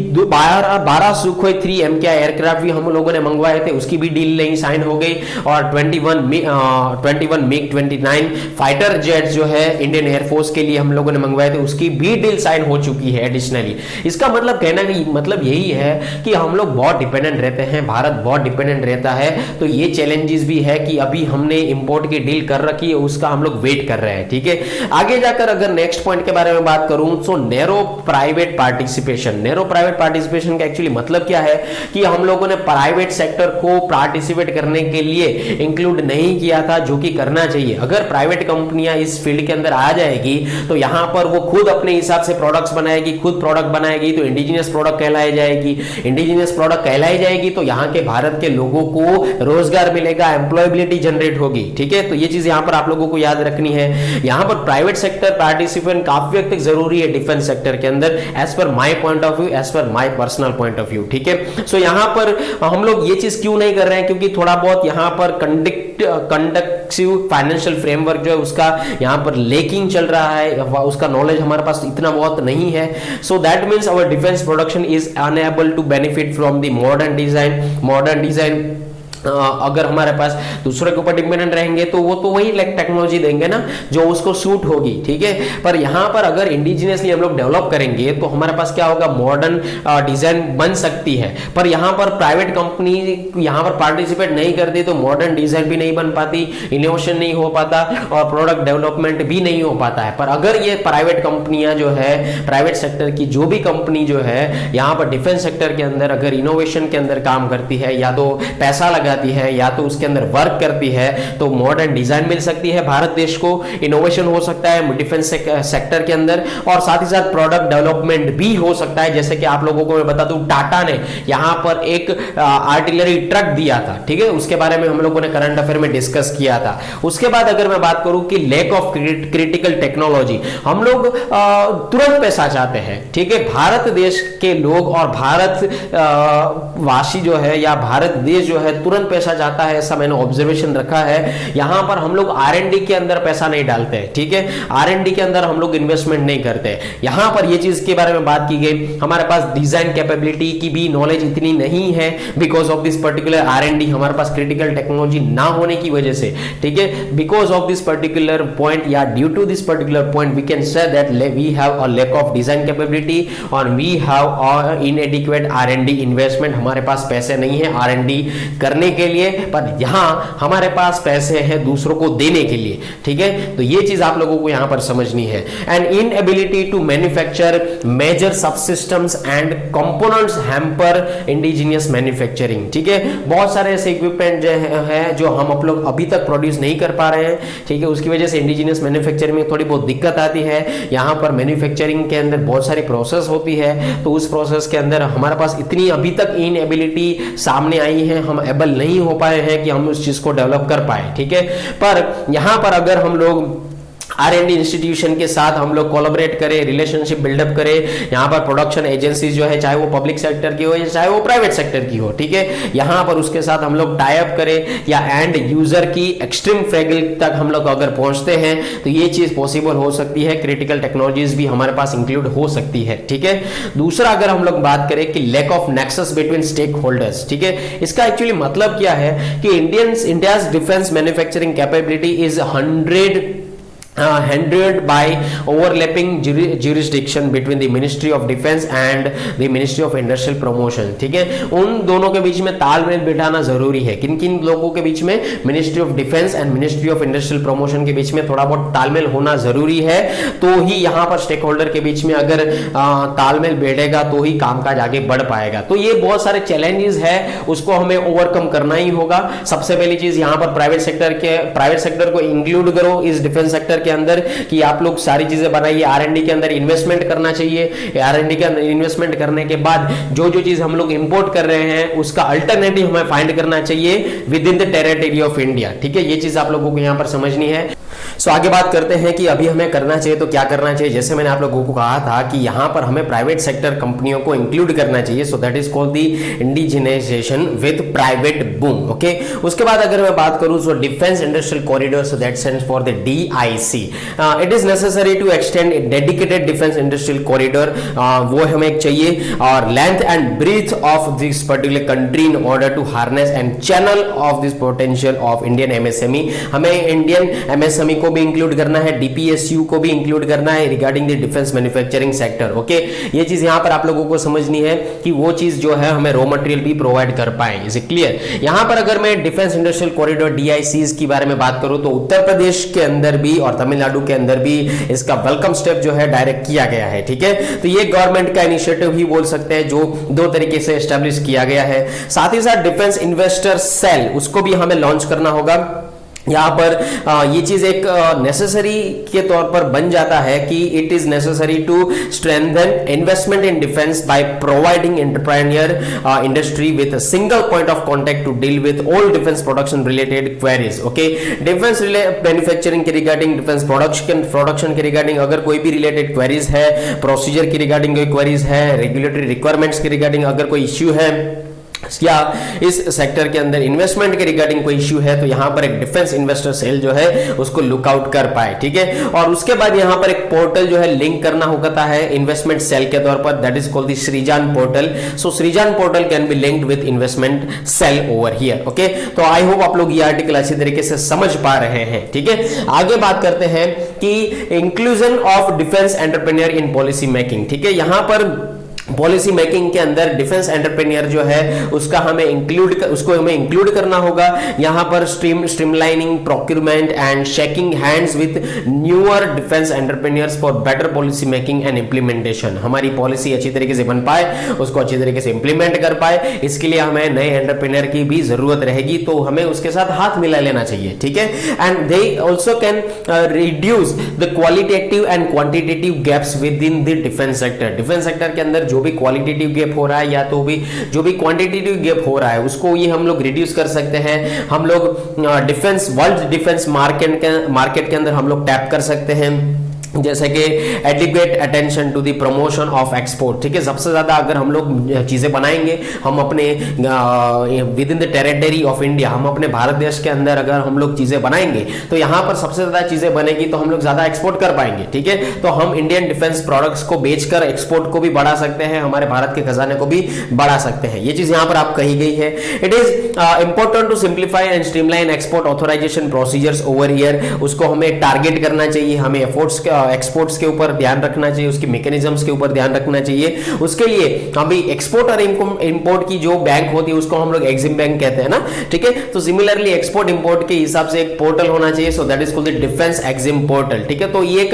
12 सुखोई 3 MKI एयरक्राफ्ट भी हम लोगों ने मंगवाए थे, उसकी भी डील नहीं साइन हो गई। और 21 मिग 29 फाइटर जेट जो है इंडियन एयरफोर्स के लिए हम लोगों ने मंगवाए थे, उसकी भी डील साइन हो चुकी है एडिशनली। इसका मतलब कहना कि मतलब यही है कि हम लोग बहुत डिपेंडेंट रहते हैं, भारत बहुत डिपेंडेंट रहता है। तो ये चैलेंजेस भी है कि अभी हमने इंपोर्ट की डील कर रखी है, उसका हम लोग वेट कर रहे हैं, ठीक है। आगे जाकर अगर नेक्स्ट पॉइंट के बारे में बात करूं तो narrow private participation. Narrow private participation का एक्चुअली मतलब क्या है कि हम लोगों ने प्राइवेट सेक्टर को पार्टिसिपेट करने के लिए इंक्लूड नहीं किया था, जो कि करना चाहिए। अगर प्राइवेट कंपनियां इस फील्ड के अंदर आ जाएगी तो यहां पर वो खुद अपने हिसाब से प्रोडक्ट्स बनाएगी, खुद प्रोडक्ट बनाएगी, तो इंडिजिनियस प्रोडक्ट कहलाई जाएगी। इंडिजिनियस प्रोडक्ट कहलाई जाएगी तो यहां के भारत के लोगों को रोजगार मिलेगा, एम्प्लॉयबिलिटी जनरेट होगी, ठीक है। तो ये चीज यहां पर आप लोगों को याद रखनी है। यहां पर प्राइवेट सेक्टर पार्टिसिपेंट काफी हद तक जरूरी है डिफेंस सेक्टर के अंदर, as per my point of view, as per my personal point of view, ठीक है। सो यहां पर हम लोग ये चीज क्यों नहीं कर रहे हैं? क्योंकि थोड़ा बहुत यहां पर कंडक्टिव फाइनेंशियल फ्रेमवर्क जो है उसका यहां पर लेकिंग चल रहा है, उसका नॉलेज हमारे पास इतना बहुत नहीं है। So that means our defence production is unable to benefit from the modern design. अगर हमारे पास दूसरे के ऊपर डिपेंडेंट रहेंगे तो वो तो वही टेक्नोलॉजी देंगे ना जो उसको सूट होगी, ठीक है। पर यहां पर अगर इंडिजिनियसली हम लोग डेवलप करेंगे तो हमारे पास क्या होगा, मॉडर्न डिजाइन बन सकती है। पर यहां पर प्राइवेट कंपनी यहां पर पार्टिसिपेट नहीं करती तो मॉडर्न डिजाइन भी नहीं बन पाती, इनोवेशन नहीं हो पाता और प्रोडक्ट डेवलपमेंट भी नहीं हो पाता है। पर अगर ये प्राइवेट कंपनियां जो है, प्राइवेट सेक्टर की जो भी कंपनी जो है यहां पर डिफेंस सेक्टर के अंदर अगर इनोवेशन के अंदर काम करती है, या तो पैसा लगा है या तो उसके अंदर वर्क करती है, तो मॉडर्न डिजाइन मिल सकती है भारत देश को, इनोवेशन हो सकता है डिफेंस सेक्टर के अंदर, और साथ ही साथ प्रोडक्ट डेवलपमेंट भी हो सकता है। जैसे कि आप लोगों को मैं बता दूं, टाटा ने यहां पर एक आर्टिलरी ट्रक दिया था, ठीक है, उसके बारे में हम लोगों ने करंट अफेयर में डिस्कस किया था। उसके बाद अगर मैं बात करूं कि लैक ऑफ क्रिटिकल टेक्नोलॉजी, हम लोग तुरंत पैसा चाहते हैं, ठीक है। भारत देश के लोग और भारत वासी जो है या भारत देश जो है तुरंत पैसा चाहता है, ऐसा मैंने ऑब्जर्वेशन रखा है। यहां पर हम लोग R&D के अंदर पैसा नहीं डालते हैं, ठीक है, R&D के अंदर हम लोग इन्वेस्टमेंट नहीं करते। यहां पर ये चीज के बारे में बात की गई, हमारे पास डिजाइन कैपेबिलिटी की भी नॉलेज इतनी नहीं है because of this particular R&D, हमारे पास क्रिटिकल टेक्नोलॉजी ना होने की वजह से, ठीक है। Because of this particular point या due to this particular point we can say that we have a lack of design capability और we have inadequate R&D investment. हमारे पास पैसे नहीं है R&D करने के लिए, पर यहां हमारे पास पैसे हैं दूसरों को देने के लिए, ठीक है। तो ये चीज आप लोगों को यहां पर समझनी है। And inability to manufacture major subsystems and components hamper indigenous manufacturing, ठीक है। बहुत सारे ऐसे इक्विपमेंट जो है जो हम लोग अभी तक प्रोड्यूस नहीं कर पा रहे हैं, ठीक है, उसकी वजह से इंडिजिनियस मैन्युफैक्चरिंग में थोड़ी बहुत दिक्कत आती है। यहां पर मैन्युफैक्चरिंग के अंदर बहुत सारी प्रोसेस होती है, तो उस प्रोसेस के अंदर हमारे पास इतनी अभी तक इनएबिलिटी सामने आई है, हम एबल नहीं हो पाए हैं कि हम उस चीज को डेवलप कर पाए, ठीक है। पर यहां पर अगर हम लोग R&D इंस्टीट्यूशन के साथ हम लोग कोलैबोरेट करें, रिलेशनशिप बिल्डअप करें। यहाँ पर प्रोडक्शन एजेंसीज जो है, चाहे वो पब्लिक सेक्टर की हो या चाहे वो प्राइवेट सेक्टर की हो, ठीक है, यहाँ पर उसके साथ हम लोग टाई अप करें, या एंड यूजर की एक्सट्रीम फ्रेगल तक हम लोग अगर पहुंचते हैं तो ये चीज पॉसिबल हो सकती है। क्रिटिकल टेक्नोलॉजीज भी हमारे पास इंक्लूड हो सकती है, ठीक है। दूसरा अगर हम लोग बात करें कि lack of nexus between stake holders, ठीक है, इसका एक्चुअली मतलब क्या है कि India's defence manufacturing capability is 100 by overlapping jurisdiction between the Ministry of Defense and the Ministry of Industrial Promotion, ठीक है। उन दोनों के बीच में तालमेल बिठाना जरूरी है। किन किन लोगों के बीच में? Ministry of defence and ministry of industrial promotion के बीच में थोड़ा बहुत तालमेल होना जरूरी है, तो ही यहाँ पर स्टेक होल्डर के बीच में अगर तालमेल बैठेगा तो ही कामकाज आगे बढ़ पाएगा। तो ये बहुत सारे चैलेंजेस है, उसको हमें ओवरकम करना ही होगा। सबसे पहली चीज यहाँ पर प्राइवेट सेक्टर को इंक्लूड करो इस डिफेंस सेक्टर के अंदर, कि आप लोग सारी चीजें बनाइए। R&D के अंदर इन्वेस्टमेंट करना चाहिए। R&D के अंदर इन्वेस्टमेंट करने के बाद जो चीज हम लोग इंपोर्ट कर रहे हैं उसका अल्टरनेटिव हमें फाइंड करना चाहिए with in the territory of India, ठीक है। ये चीज आप लोगों को यहां पर समझनी है। सो आगे बात करते हैं कि अभी हमें करना चाहिए तो क्या करना चाहिए। जैसे मैंने आप लोगों को कहा था कि यहां पर हमें प्राइवेट सेक्टर कंपनियों को इंक्लूड करना चाहिए, so that is called the indigenisation with private boom, okay. उसके बाद अगर मैं बात करूं so defence industrial corridor, so that stands for the DIC। It is necessary to extend dedicated defence industrial corridor, वो हमें चाहिए, और length and breadth of this particular country in order to harness and channel of this potential of Indian MSME। हमें Indian MSME को भी include करना है, DPSU को भी इंक्लूड करना है regarding the defence manufacturing sector, okay. ये चीज यहां पर आप लोगों को समझनी है कि वो चीज जो है हमें रॉ मटेरियल भी प्रोवाइड कर पाए। Is it clear? यहां पर अगर मैं डिफेंस इंडस्ट्रियल कॉरिडोर DICs की बारे में बात करूं तो उत्तर प्रदेश के अंदर भी और तमिलनाडु के अंदर भी इसका वेलकम स्टेप जो है डायरेक्ट किया गया है, ठीक है। तो ये गवर्नमेंट का इनिशिएटिव ही बोल सकते हैं जो दो तरीके से एस्टेब्लिश किया गया है। साथ ही साथ डिफेंस इन्वेस्टर सेल, उसको भी हमें लॉन्च करना होगा। यहाँ पर ये चीज एक नेसेसरी के तौर पर बन जाता है कि it is necessary to strengthen investment in defence by providing entrepreneur industry with single point of contact to deal with all defence production related queries, okay. Defence manufacturing के रिगार्डिंग, डिफेंस प्रोडक्शन के regarding अगर कोई भी related queries है, procedure की regarding कोई queries है, regulatory requirements के रिगार्डिंग अगर कोई इश्यू है, या इस सेक्टर के अंदर इन्वेस्टमेंट के रिगार्डिंग कोई इश्यू है, तो यहां पर एक डिफेंस इन्वेस्टर सेल जो है उसको लुकआउट कर पाए, ठीक है। और उसके बाद यहां पर एक पोर्टल जो है लिंक करना होता है इन्वेस्टमेंट सेल के तौर पर, that is called the Srijan portal. So Srijan portal can be linked with investment cell over here, okay. तो आई होप आप लोग ये आर्टिकल अच्छी तरीके से समझ पा रहे हैं, ठीक है। आगे बात करते हैं कि inclusion of defence entrepreneur in policy making, ठीक है। यहां पर पॉलिसी मेकिंग के अंदर डिफेंस एंटरप्रेन्योर जो है उसको हमें इंक्लूड करना होगा। यहां पर streamlining procurement and shaking hands with newer defence entrepreneurs for better policy making and implementation. हमारी पॉलिसी अच्छी तरीके से बन पाए, उसको अच्छी तरीके से इंप्लीमेंट कर पाए, इसके लिए हमें नए एंटरप्रेन्योर की भी जरूरत रहेगी, तो हमें उसके साथ हाथ मिला लेना चाहिए, ठीक है। And they also can reduce the qualitative and quantitative gaps with in the defence sector. Defence sector के अंदर जो भी क्वालिटेटिव गैप हो रहा है या तो भी जो भी क्वांटिटेटिव गैप हो रहा है उसको ये हम लोग रिड्यूस कर सकते हैं। हम लोग वर्ल्ड डिफेंस मार्केट के अंदर हम लोग टैप कर सकते हैं, जैसे कि adequate attention to the promotion of export, ठीक है। सबसे ज्यादा अगर हम लोग चीजें बनाएंगे, हम अपने with in the territory of India, हम अपने भारत देश के अंदर अगर हम लोग चीजें बनाएंगे तो यहां पर सबसे ज्यादा चीजें बनेगी तो हम लोग ज्यादा एक्सपोर्ट कर पाएंगे, ठीक है। तो हम इंडियन डिफेंस प्रोडक्ट्स को बेचकर एक्सपोर्ट को भी बढ़ा सकते हैं, हमारे भारत के खजाने को भी बढ़ा सकते हैं। ये चीज यहां पर आप कही गई है। It is important to simplify and streamline export authorization procedures over here. उसको हमें टारगेट करना चाहिए, हमें एफर्ट्स एक्सपोर्ट्स के ऊपर ध्यान रखना चाहिए, उसकी मैकेनिज्म्स के ऊपर ध्यान रखना चाहिए। उसके लिए अभी एक्सपोर्ट और इंपोर्ट की जो बैंक होती है उसको हम लोग एग्जिम बैंक कहते हैं ना, ठीक है। तो सिमिलरली एक्सपोर्ट इंपोर्ट के हिसाब से एक पोर्टल होना चाहिए, so that is called the defence EXIM portal, ठीक है। तो ये एक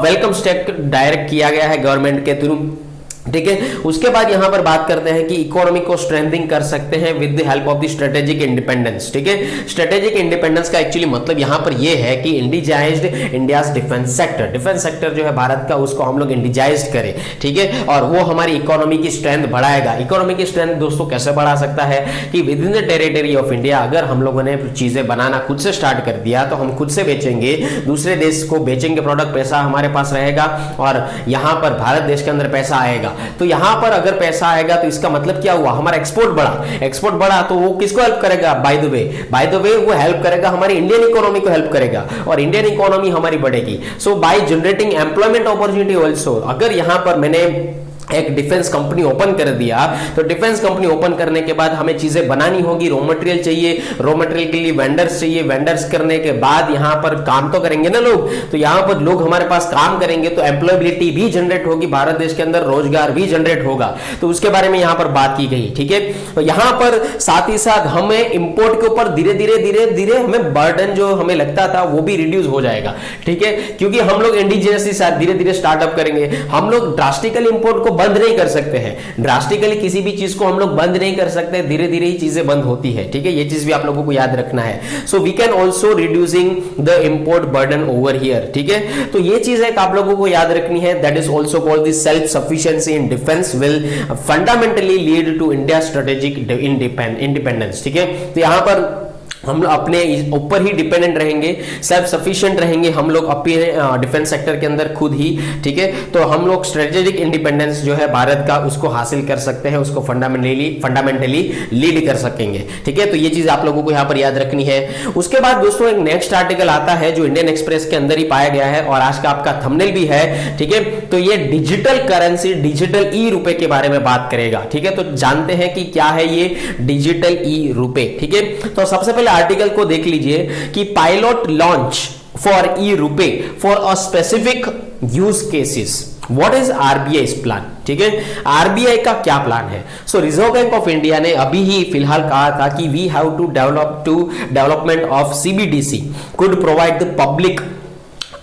वेलकम स्टेप डायरेक्ट किया गया है गवर्नमेंट के थ्रू ठीक है। उसके बाद यहां पर बात करते हैं कि इकोनॉमी को स्ट्रेंथनिंग कर सकते हैं with the help of the strategic independence. ठीक है, स्ट्रेटेजिक इंडिपेंडेंस का एक्चुअली मतलब यहां पर यह है कि indigenised India's defence sector, defence sector जो है भारत का, उसको हम लोग इंडिजाइज्ड करें। ठीक है, और वो हमारी इकोनॉमी की स्ट्रेंथ बढ़ाएगा। इकोनॉमी की स्ट्रेंथ दोस्तों कैसे बढ़ा सकता है कि with in the territory of India अगर हम लोगों ने चीजें बनाना खुद से स्टार्ट कर दिया तो हम खुद से बेचेंगे, दूसरे देश को बेचेंगे प्रोडक्ट, पैसा हमारे पास रहेगा और यहां पर भारत देश के अंदर पैसा आएगा। तो यहां पर अगर पैसा आएगा तो इसका मतलब क्या हुआ, हमारा एक्सपोर्ट बढ़ा। एक्सपोर्ट बढ़ा तो वो किसको हेल्प करेगा, बाय द वे वो हेल्प करेगा हमारी इंडियन इकोनॉमी को हेल्प करेगा और इंडियन इकोनॉमी हमारी बढ़ेगी। So by generating employment opportunity also, अगर यहां पर मैंने एक डिफेंस कंपनी ओपन कर दिया तो डिफेंस कंपनी ओपन करने के बाद हमें चीजें बनानी होगी, रॉ मटेरियल चाहिए, रॉ मटेरियल के लिए वेंडर्स चाहिए, वेंडर्स करने के बाद यहां पर काम तो करेंगे ना लोग, तो यहां पर लोग हमारे पास काम करेंगे तो एम्प्लॉयबिलिटी भी जनरेट होगी, भारत देश के अंदर रोजगार भी जनरेट होगा। तो उसके बारे में यहां पर बात की गई। ठीक है, तो यहां पर साथ ही साथ हमें इंपोर्ट के ऊपर धीरे धीरे हमें बर्डन जो हमें लगता था वो भी रिड्यूस हो जाएगा। ठीक है, क्योंकि हम लोग इंडिजिनियसली धीरे धीरे स्टार्टअप करेंगे। हम लोग ड्रास्टिकली इंपोर्ट को बंद नहीं कर सकते हैं, ड्रास्टिकली किसी भी चीज को हम लोग बंद नहीं कर सकते, धीरे धीरे ही चीजें बंद होती है। ठीक है, ये चीज भी आप लोगों को याद रखना है। So we can also reducing the import burden over here. ठीक है, तो ये चीज है आप लोगों को याद रखनी है। That is also called the self sufficiency in defence will fundamentally lead to India strategic independence. ठीक है, तो यहां पर हम अपने ऊपर ही डिपेंडेंट रहेंगे, सेल्फ सफिशिएंट रहेंगे हम लोग अपने डिफेंस सेक्टर के अंदर खुद ही। ठीक है, तो हम लोग स्ट्रेटेजिक इंडिपेंडेंस जो है भारत का उसको हासिल कर सकते हैं, उसको फंडामेंटली लीड कर सकेंगे। ठीक है, तो ये चीज आप लोगों को यहां पर याद रखनी है। उसके बाद दोस्तों एक नेक्स्ट आर्टिकल आता है जो इंडियन एक्सप्रेस के अंदर ही पाया गया है और आज का आपका थंबनेल भी है। ठीक है, तो ये डिजिटल करेंसी, डिजिटल ई रुपए के बारे में बात करेगा। ठीक है, तो जानते हैं कि क्या है ये डिजिटल ई रुपए। ठीक है, तो सबसे पहले आर्टिकल को देख लीजिए कि pilot launch for e rupee for a specific use cases. What is RBI plan? ठीक है, आरबीआई का क्या प्लान है? So reserve bank of India ने अभी ही फिलहाल कहा था कि we have to development of CBDC could provide the public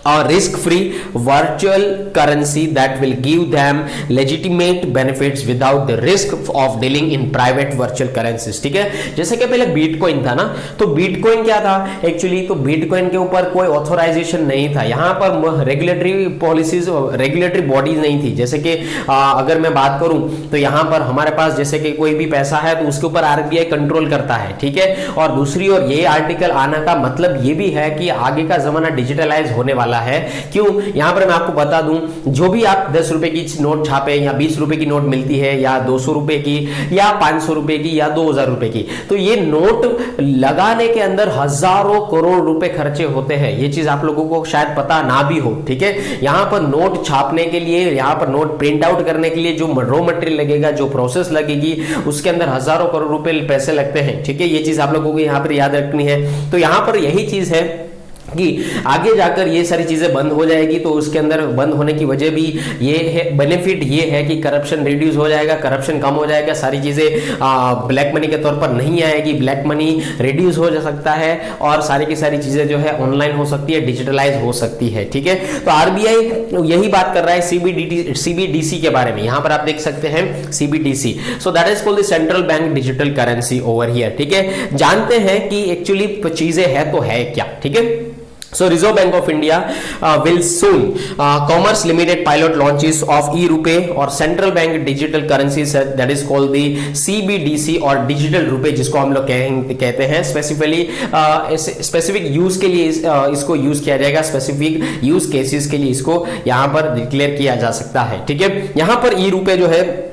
a risk-free virtual currency that will give them legitimate benefits without the risk of dealing in private virtual currencies। ठीक है, जैसे कि पहले बिटकॉइन था ना, तो बिटकॉइन क्या था एक्चुअली, तो बिटकॉइन के ऊपर कोई ऑथोराइजेशन नहीं था, यहाँ पर रेगुलेटरी पॉलिसीज, रेगुलेटरी बॉडीज नहीं थी। जैसे कि अगर मैं बात करूं तो यहाँ पर हमारे पास जैसे कि कोई भी पैसा है तो उसके ऊपर आरबीआई कंट्रोल करता है। ठीक है, और दूसरी ओर ये आर्टिकल आने का मतलब ये भी है कि आगे का जमाना डिजिटलाइज होने वाला है। क्यों, यहां पर मैं आपको बता दूं, जो भी आप 10 रुपए की नोट छापे या 20 रुपए की नोट मिलती है या 200 रुपए की या 500 रुपए की या 2000 रुपए की, तो ये नोट लगाने के अंदर हजारों करोड़ रुपए खर्चे होते हैं। ये चीज आप लोगों को शायद पता ना भी हो। ठीक है, यहां पर नोट छापने के लिए, यहां पर नोट प्रिंट आउट करने के लिए जो रॉ मटेरियल लगेगा, जो प्रोसेस लगेगी, उसके अंदर हजारों करोड़ रुपए पैसे लगते हैं। ठीक है, ये चीज आप लोगों को यहां पर याद रखनी है। तो यहां पर यही चीज है कि आगे जाकर ये सारी चीजें बंद हो जाएगी, तो उसके अंदर बंद होने की वजह भी ये है, बेनिफिट ये है कि करप्शन रिड्यूस हो जाएगा, करप्शन कम हो जाएगा, सारी चीजें ब्लैक मनी के तौर पर नहीं आएगी, ब्लैक मनी रिड्यूस हो जा सकता है और सारी की सारी चीजें जो है ऑनलाइन हो सकती है, डिजिटलाइज हो सकती है। ठीक है, तो आरबीआई यही बात कर रहा है सीबीडीसी के बारे में। यहां पर आप देख सकते हैं CBDC, so that is called the central bank digital currency over here. ठीक है, जानते हैं कि एक्चुअली चीजें है तो है क्या। ठीक है, So Reserve Bank of India will soon Commerce Limited pilot launches of e-rupee or central bank digital currencies that is called the CBDC और digital rupee, जिसको हम लोग कहते हैं। स्पेसिफिक यूज के लिए इसको यूज किया जाएगा, स्पेसिफिक यूज केसेस के लिए इसको यहाँ पर डिक्लेयर किया जा सकता है। ठीक है, यहाँ पर ई-रुपए जो है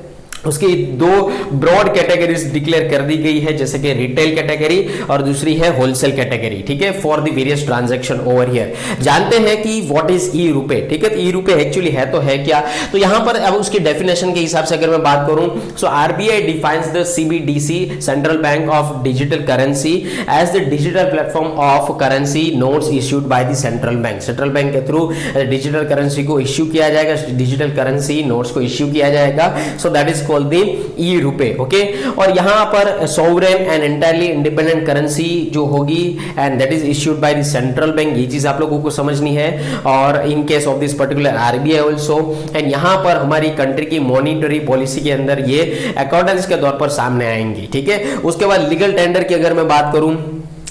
उसकी दो ब्रॉड कैटेगरीज डिक्लेयर कर दी गई है, जैसे कि रिटेल कैटेगरी और दूसरी है होलसेल कैटेगरी। ठीक है, for the various transaction over here. जानते हैं कि व्हाट इज ई रुपए। ठीक है, तो ई रुपए एक्चुअली है तो है क्या, तो यहां पर अब उसकी डेफिनेशन के हिसाब से अगर मैं बात करूं, so RBI defines the CBDC central bank of digital currency as the digital platform of currency notes issued by the central bank. Central bank के थ्रू डिजिटल करेंसी को इश्यू किया जाएगा, डिजिटल करेंसी नोट्स को issue किया जाएगा। So that is called the e rupee, okay. और यहाँ पर sovereign and entirely independent currency जो होगी and that is issued by the central bank, ये चीज आप लोगों को समझनी है। और in case of this particular RBI also, and यहाँ पर हमारी कंट्री की मॉनिटरी पॉलिसी के अंदर ये अकॉर्डेंस के तौर पर सामने आएंगी, ठीक है। उसके बाद लीगल टेंडर की अगर मैं बात करूं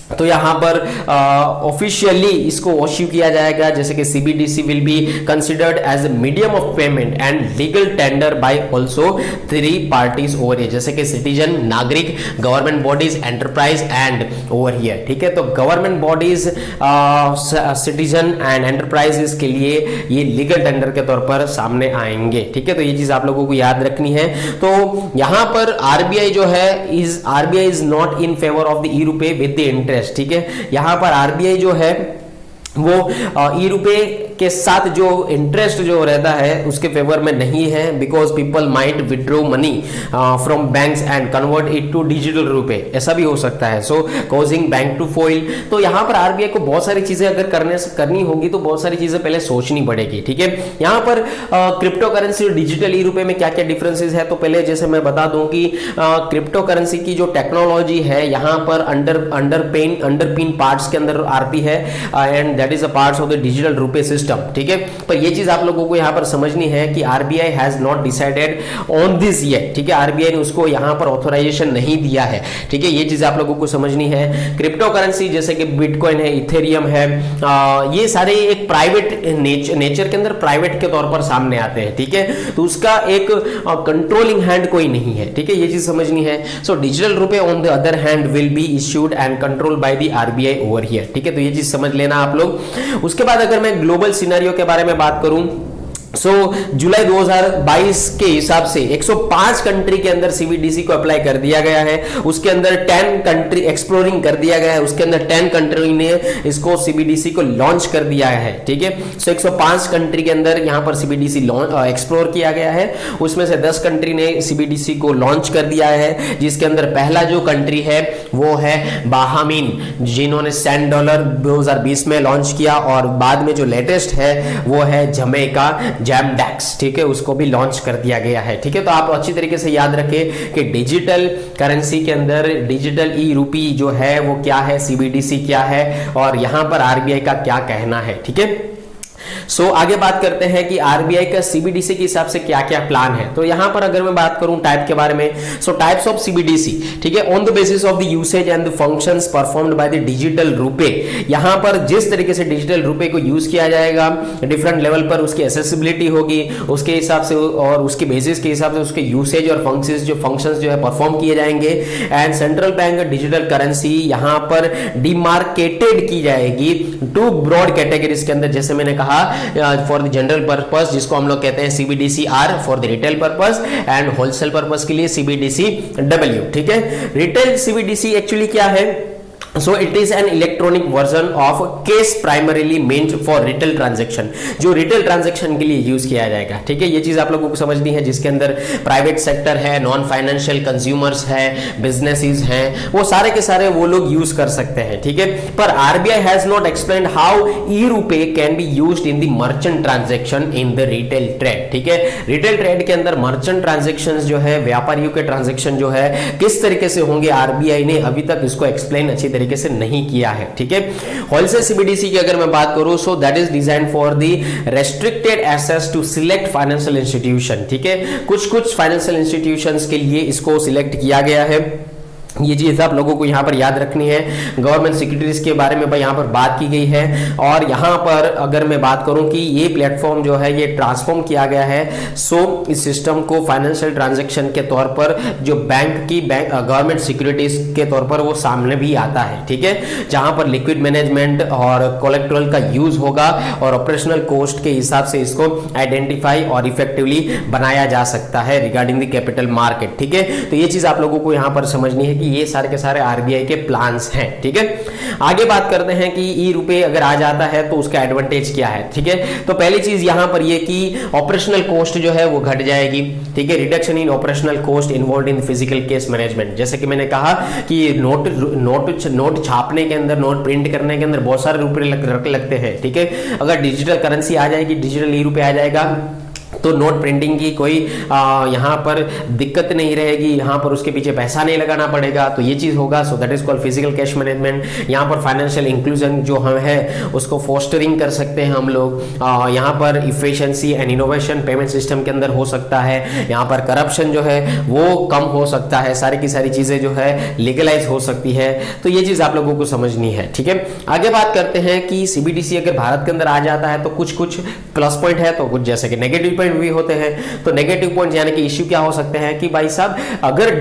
तो यहाँ पर ऑफिशियली इसको इश्यू किया जाएगा, जैसे कि CBDC will be considered as a medium of payment and legal tender by also 3 parties over here, जैसे कि सिटीजन, नागरिक, government bodies, enterprise and over here, ठीक है। तो government bodies, citizen and enterprises के लिए ये लीगल टेंडर के तौर पर सामने आएंगे, ठीक है। तो ये चीज आप लोगों को याद रखनी है। तो यहाँ पर आरबीआई जो है RBI is not in favour of the e rupee with the interest, ठीक है। यहां पर आरबीआई जो है वो ई रुपए के साथ जो इंटरेस्ट जो रहता है उसके फेवर में नहीं है, because people might withdraw money from banks and convert it to digital rupee, ऐसा भी हो सकता है, so causing bank to fail. तो यहां पर आरबीआई को बहुत सारी चीजें अगर करनी होगी तो बहुत सारी चीजें पहले सोचनी पड़ेगी, ठीक है। यहां पर क्रिप्टो करेंसी और डिजिटल ई रुपए में क्या क्या डिफरेंसेस है, तो पहले जैसे मैं बता दूं कि क्रिप्टो करेंसी की जो टेक्नोलॉजी है यहां पर अंडरपिन पार्ट्स के अंदर आती है and that is a parts of the digital रुपए सिस्टम, ठीक है। पर ये चीज आप लोगों को यहां पर समझनी है कि RBI has not decided on this yet, ठीक है। आरबीआई ने उसको यहां पर ऑथराइजेशन नहीं दिया है, ठीक है। ये चीज आप लोगों को समझनी है। क्रिप्टो करेंसी जैसे कि बिटकॉइन है, इथेरियम है, ये सारे एक प्राइवेट नेचर के अंदर प्राइवेट के तौर पर सामने आते हैं, ठीक है। तो उसका एक कंट्रोलिंग हैंड कोई नहीं है, ठीक है। ये चीज समझनी है। सो डिजिटल रुपए on the other hand will be issued and controlled by the RBI over here, ठीक है। तो ये चीज समझ लेना आप लोग। उसके बाद अगर मैं ग्लोबल सिनेरियो के बारे में बात करूं, जुलाई 2022 के हिसाब से 105 कंट्री के अंदर सीबीडीसी को अप्लाई कर दिया गया है। उसके अंदर 10 कंट्री एक्सप्लोरिंग कर दिया गया है, उसके अंदर 10 कंट्री ने इसको सीबीडीसी को लॉन्च कर दिया है, ठीक है। 105 कंट्री के अंदर यहां पर सीबीडीसी एक्सप्लोर किया गया है, उसमें से 10 कंट्री ने सीबीडीसी को लॉन्च कर दिया है, जिसके अंदर पहला जो कंट्री है वो है बाहामीन, जिन्होंने $100 2020 में लॉन्च किया, और बाद में जो लेटेस्ट है वो है जमैका जैमडेक्स, ठीक है, उसको भी लॉन्च कर दिया गया है, ठीक है। तो आप अच्छी तरीके से याद रखें कि डिजिटल करेंसी के अंदर डिजिटल ई रुपी जो है वो क्या है, सीबीडीसी क्या है, और यहां पर आरबीआई का क्या कहना है, ठीक है। आगे बात करते हैं कि आरबीआई का सीबीडीसी के हिसाब से क्या क्या प्लान है। तो यहां पर अगर मैं बात करूं टाइप के बारे में, टाइप्स ऑफ सीबीडीसी, ठीक है, on the basis of the usage and the functions performed by the digital रुपए। यहां पर जिस तरीके से डिजिटल रुपए को यूज किया जाएगा, डिफरेंट लेवल पर उसकी एक्सेसिबिलिटी होगी, उसके हिसाब से और उसके बेसिस के हिसाब से उसके यूसेज और फंक्शंस जो है परफॉर्म किए जाएंगे। And central bank digital currency यहां पर डिमार्केटेड की जाएगी 2 ब्रॉड कैटेगरीज के अंदर, जैसे मैंने कहा फॉर द जनरल पर्पस, जिसको हम लोग कहते हैं CBDC are for the retail purpose, and wholesale purpose के लिए सीबीडीसी डब्ल्यू, ठीक है। रिटेल सीबीडीसी एक्चुअली क्या है, it is an electronic version of cash primarily meant for retail transaction, जो रिटेल ट्रांजैक्शन के लिए यूज किया जाएगा, ठीक है। ये चीज आप लोगों को समझनी है, जिसके अंदर प्राइवेट सेक्टर है, नॉन फाइनेंशियल कंज्यूमर्स है, बिजनेसेस हैं, वो सारे के सारे वो लोग यूज कर सकते हैं, ठीक है। पर RBI has not explained how e rupee can be used in the merchant transaction in the retail trade, ठीक है। रिटेल ट्रेड के अंदर मर्चेंट ट्रांजैक्शंस जो है, व्यापारियों के ट्रांजैक्शन जो है किस तरीके से होंगे, आरबीआई ने अभी तक इसको एक्सप्लेन अच्छी तरीके से नहीं किया है, ठीक है। होलसेल सीबीडीसी की अगर मैं बात करूं, that is design for the restricted access to select financial institution, ठीक है। कुछ फाइनेंशियल इंस्टीट्यूशंस के लिए इसको सिलेक्ट किया गया है। ये चीज आप लोगों को यहाँ पर याद रखनी है। गवर्नमेंट सिक्योरिटीज के बारे में यहाँ पर बात की गई है, और यहाँ पर अगर मैं बात करूं कि ये प्लेटफॉर्म जो है ये ट्रांसफॉर्म किया गया है, इस सिस्टम को फाइनेंशियल ट्रांजैक्शन के तौर पर जो गवर्नमेंट सिक्योरिटीज के तौर पर वो सामने भी आता है, ठीक है, जहां पर लिक्विड मैनेजमेंट और कोलेक्ट्रल का यूज होगा, और ऑपरेशनल कॉस्ट के हिसाब से इसको आइडेंटिफाई और इफेक्टिवली बनाया जा सकता है रिगार्डिंग द कैपिटल मार्केट, ठीक है। तो ये चीज आप लोगों को यहाँ पर समझनी है कि ये सारे के सारे आरबीआई के प्लान्स हैं, ठीक है। आगे बात करते हैं कि ई रुपए अगर आ जाता है तो उसका एडवांटेज क्या है, ठीक है। तो पहली चीज यहां पर ये कि ऑपरेशनल कॉस्ट जो है वो घट जाएगी, ठीक है। Reduction in operational cost involved in physical case management, जैसे कि मैंने कहा कि नोट छापने के अंदर, नोट प्रिंट करने के अंदर बहुत सारे रुपए लगते हैं, ठीक है। अगर डिजिटल करेंसी आ जाएगी, डिजिटल ई रुपए आ जाएगा, तो नोट प्रिंटिंग की कोई यहाँ पर दिक्कत नहीं रहेगी, यहाँ पर उसके पीछे पैसा नहीं लगाना पड़ेगा, तो ये चीज होगा। सो that is called physical cash management. यहाँ पर फाइनेंशियल इंक्लूजन जो हम है उसको फोस्टरिंग कर सकते हैं हम लोग। यहाँ पर efficiency and innovation payment system के अंदर हो सकता है। यहाँ पर करप्शन जो है वो कम हो सकता है, सारी की सारी चीजें जो है लीगलाइज हो सकती है। तो ये चीज आप लोगों को समझनी है, ठीक है। आगे बात करते हैं कि सीबीडीसी अगर भारत के अंदर आ जाता है तो कुछ कुछ प्लस पॉइंट है, तो कुछ जैसे कि नेगेटिव पॉइंट भी होते हैं। तो नेगेटिव पॉइंट यानी कि इश्यू क्या हो सकते हैं कि भाई साहब अगर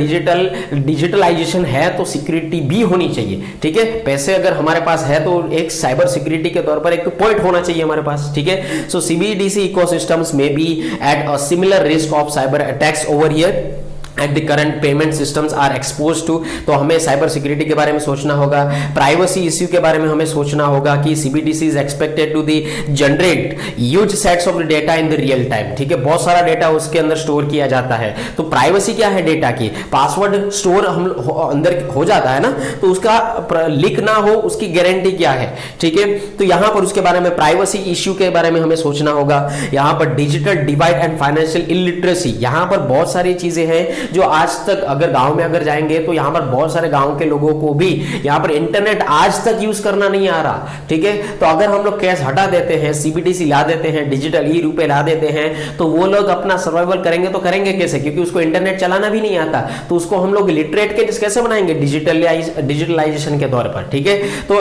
डिजिटलाइजेशन है तो सिक्योरिटी भी होनी चाहिए, ठीक है। पैसे अगर हमारे पास है तो एक साइबर सिक्योरिटी के तौर पर एक पॉइंट होना चाहिए हमारे पास, ठीक है। सो सीबीडीसी इकोसिस्टम्स में be at a similar risk of cyber attacks over here at the current payment systems are expose to. तो हमें साइबर सिक्योरिटी के बारे में सोचना होगा, प्राइवेसी इश्यू के बारे में हमें सोचना होगा कि CBDC is expected to the generate huge sets of data in the real time, ठीक है। बहुत सारा डेटा उसके अंदर स्टोर किया जाता है। तो प्राइवेसी क्या है डेटा की, पासवर्ड स्टोर हम अंदर हो जाता है ना, तो उसका लीक ना हो उसकी गारंटी क्या है, ठीक है। तो यहां पर उसके बारे में प्राइवेसी इश्यू के बारे में हमें सोचना होगा। यहां पर digital divide and financial illiteracy, यहां पर बहुत सारी चीजें हैं जो आज तक अगर गांव में अगर जाएंगे तो यहां पर बहुत सारे गांव के लोगों को भी यहां पर इंटरनेट आज तक यूज करना नहीं आ रहा, ठीक है। तो अगर हम लोग कैश हटा देते हैं, सीबीडीसी ला देते हैं, डिजिटल ई रुपए ला देते हैं, तो वो लोग अपना सर्वाइवल करेंगे। तो करेंगे कैसे, क्योंकि उसको इंटरनेट चलाना भी नहीं आता। तो उसको हम लोग लिटरेट के कैसे बनाएंगे, डिजिटलाइजेशन के तौर पर, ठीक है। तो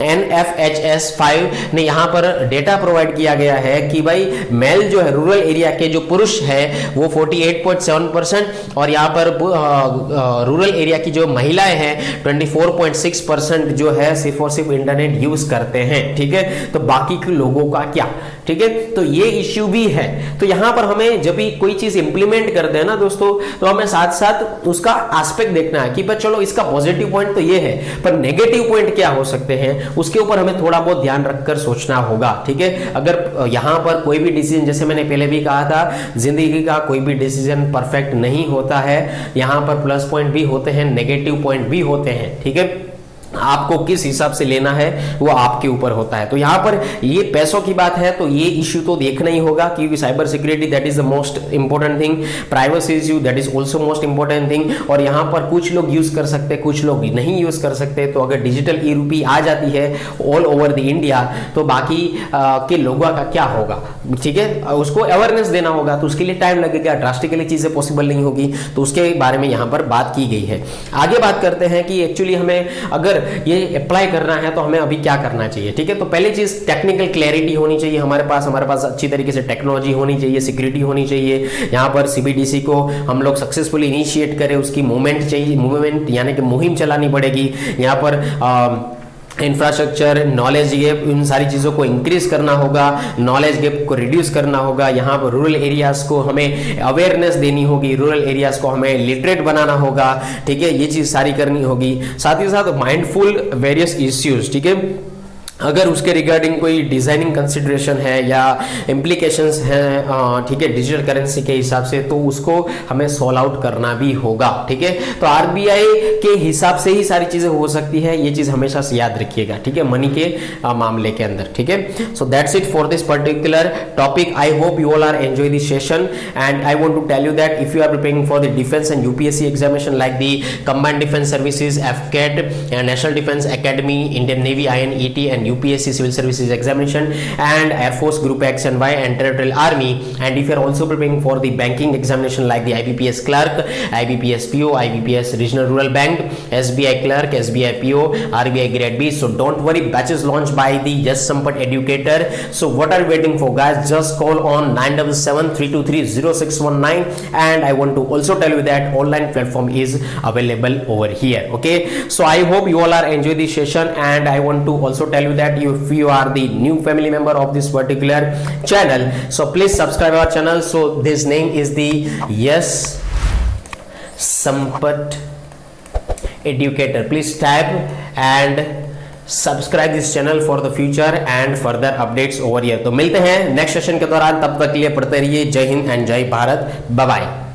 NFHS 5 ने यहां पर डेटा प्रोवाइड किया गया है कि भाई मेल जो है रूरल एरिया के जो पुरुष है वो 48.7% और यहां पर रूरल एरिया की जो महिलाएं हैं 24.6% जो है सिर्फ और सिर्फ इंटरनेट यूज करते हैं, ठीक है। तो बाकी के लोगों का क्या, ठीक है। तो ये इश्यू भी है। तो यहां पर हमें जब भी कोई चीज इंप्लीमेंट करते हैं ना दोस्तों, तो हमें साथ साथ उसका एस्पेक्ट देखना है कि पर चलो इसका पॉजिटिव पॉइंट तो ये है, पर नेगेटिव पॉइंट क्या हो सकते हैं उसके ऊपर हमें थोड़ा बहुत ध्यान रखकर सोचना होगा, ठीक है। अगर यहां पर कोई भी डिसीजन, जैसे मैंने पहले भी कहा था, जिंदगी का कोई भी डिसीजन परफेक्ट नहीं होता है। यहां पर प्लस पॉइंट भी होते हैं, नेगेटिव पॉइंट भी होते हैं, ठीक है। आपको किस हिसाब से लेना है वो आपके ऊपर होता है। तो यहां पर ये पैसों की बात है तो ये इश्यू तो देखना ही होगा, क्योंकि cyber security that is the most important thing, privacy issue that is also most important thing. और यहां पर कुछ लोग यूज कर सकते हैं, कुछ लोग नहीं यूज कर सकते। तो अगर डिजिटल ई रुपी आ जाती है ऑल ओवर द इंडिया तो बाकी के लोगों का क्या होगा, ठीक है। उसको अवेयरनेस देना होगा, तो उसके लिए टाइम लगेगा, ड्रास्टिकली चीजें पॉसिबल नहीं होगी। तो उसके बारे में यहां पर बात की गई है। आगे बात करते हैं कि एक्चुअली हमें अगर ये अप्लाई करना है तो हमें अभी क्या करना चाहिए, ठीक है। तो पहली चीज टेक्निकल क्लैरिटी होनी चाहिए हमारे पास अच्छी तरीके से टेक्नोलॉजी होनी चाहिए, सिक्योरिटी होनी चाहिए। यहाँ पर सीबीडीसी को हम लोग सक्सेसफुली इनिशिएट करें, उसकी मूवमेंट यानी कि मुहिम चलानी पड़ेगी। यहाँ पर इंफ्रास्ट्रक्चर, नॉलेज गैप, इन सारी चीज़ों को इंक्रीज करना होगा, नॉलेज गैप को रिड्यूस करना होगा। यहाँ पर रूरल एरियाज को हमें अवेयरनेस देनी होगी, रूरल एरियाज को हमें लिटरेट बनाना होगा, ठीक है। ये चीज़ सारी करनी होगी। साथ ही साथ माइंडफुल वेरियस इश्यूज, ठीक है। अगर उसके रिगार्डिंग कोई डिजाइनिंग कंसिडरेशन है या इम्प्लीकेशंस हैं, ठीक है, डिजिटल करेंसी के हिसाब से, तो उसको हमें सॉल्व आउट करना भी होगा, ठीक है। तो आरबीआई के हिसाब से ही सारी चीजें हो सकती है, ये चीज हमेशा से याद रखिएगा, ठीक है, मनी के मामले के अंदर, ठीक है। So that's it for this particular topic. I hope you all are enjoy this session and I want to tell you that if you are preparing for the defence and UPSC examination like the combined defence services, AFCAT, national defence academy, Indian navy, INET and UPSC Civil Services Examination and Air Force Group X and Y and Territorial Army, and if you are also preparing for the banking examination like the IBPS Clerk, IBPS PO, IBPS Regional Rural Bank, SBI Clerk, SBI PO, RBI Grade B, so don't worry, batches launched by the Yes Sampat Educator. So what are you waiting for, guys? Just call on 9773230619 and I want to also tell you that online platform is available over here, okay. So I hope you all are enjoy this session and I want to also tell you that if you are the new family member of this particular channel, so please subscribe our channel. So this name is the Yes Sampat Educator. Please type and subscribe this channel for the future and further updates over here. तो मिलते हैं next session के दौरान, तब तक के लिए पढ़ते रहिए। जय हिंद एंड जय भारत, बाय बाय।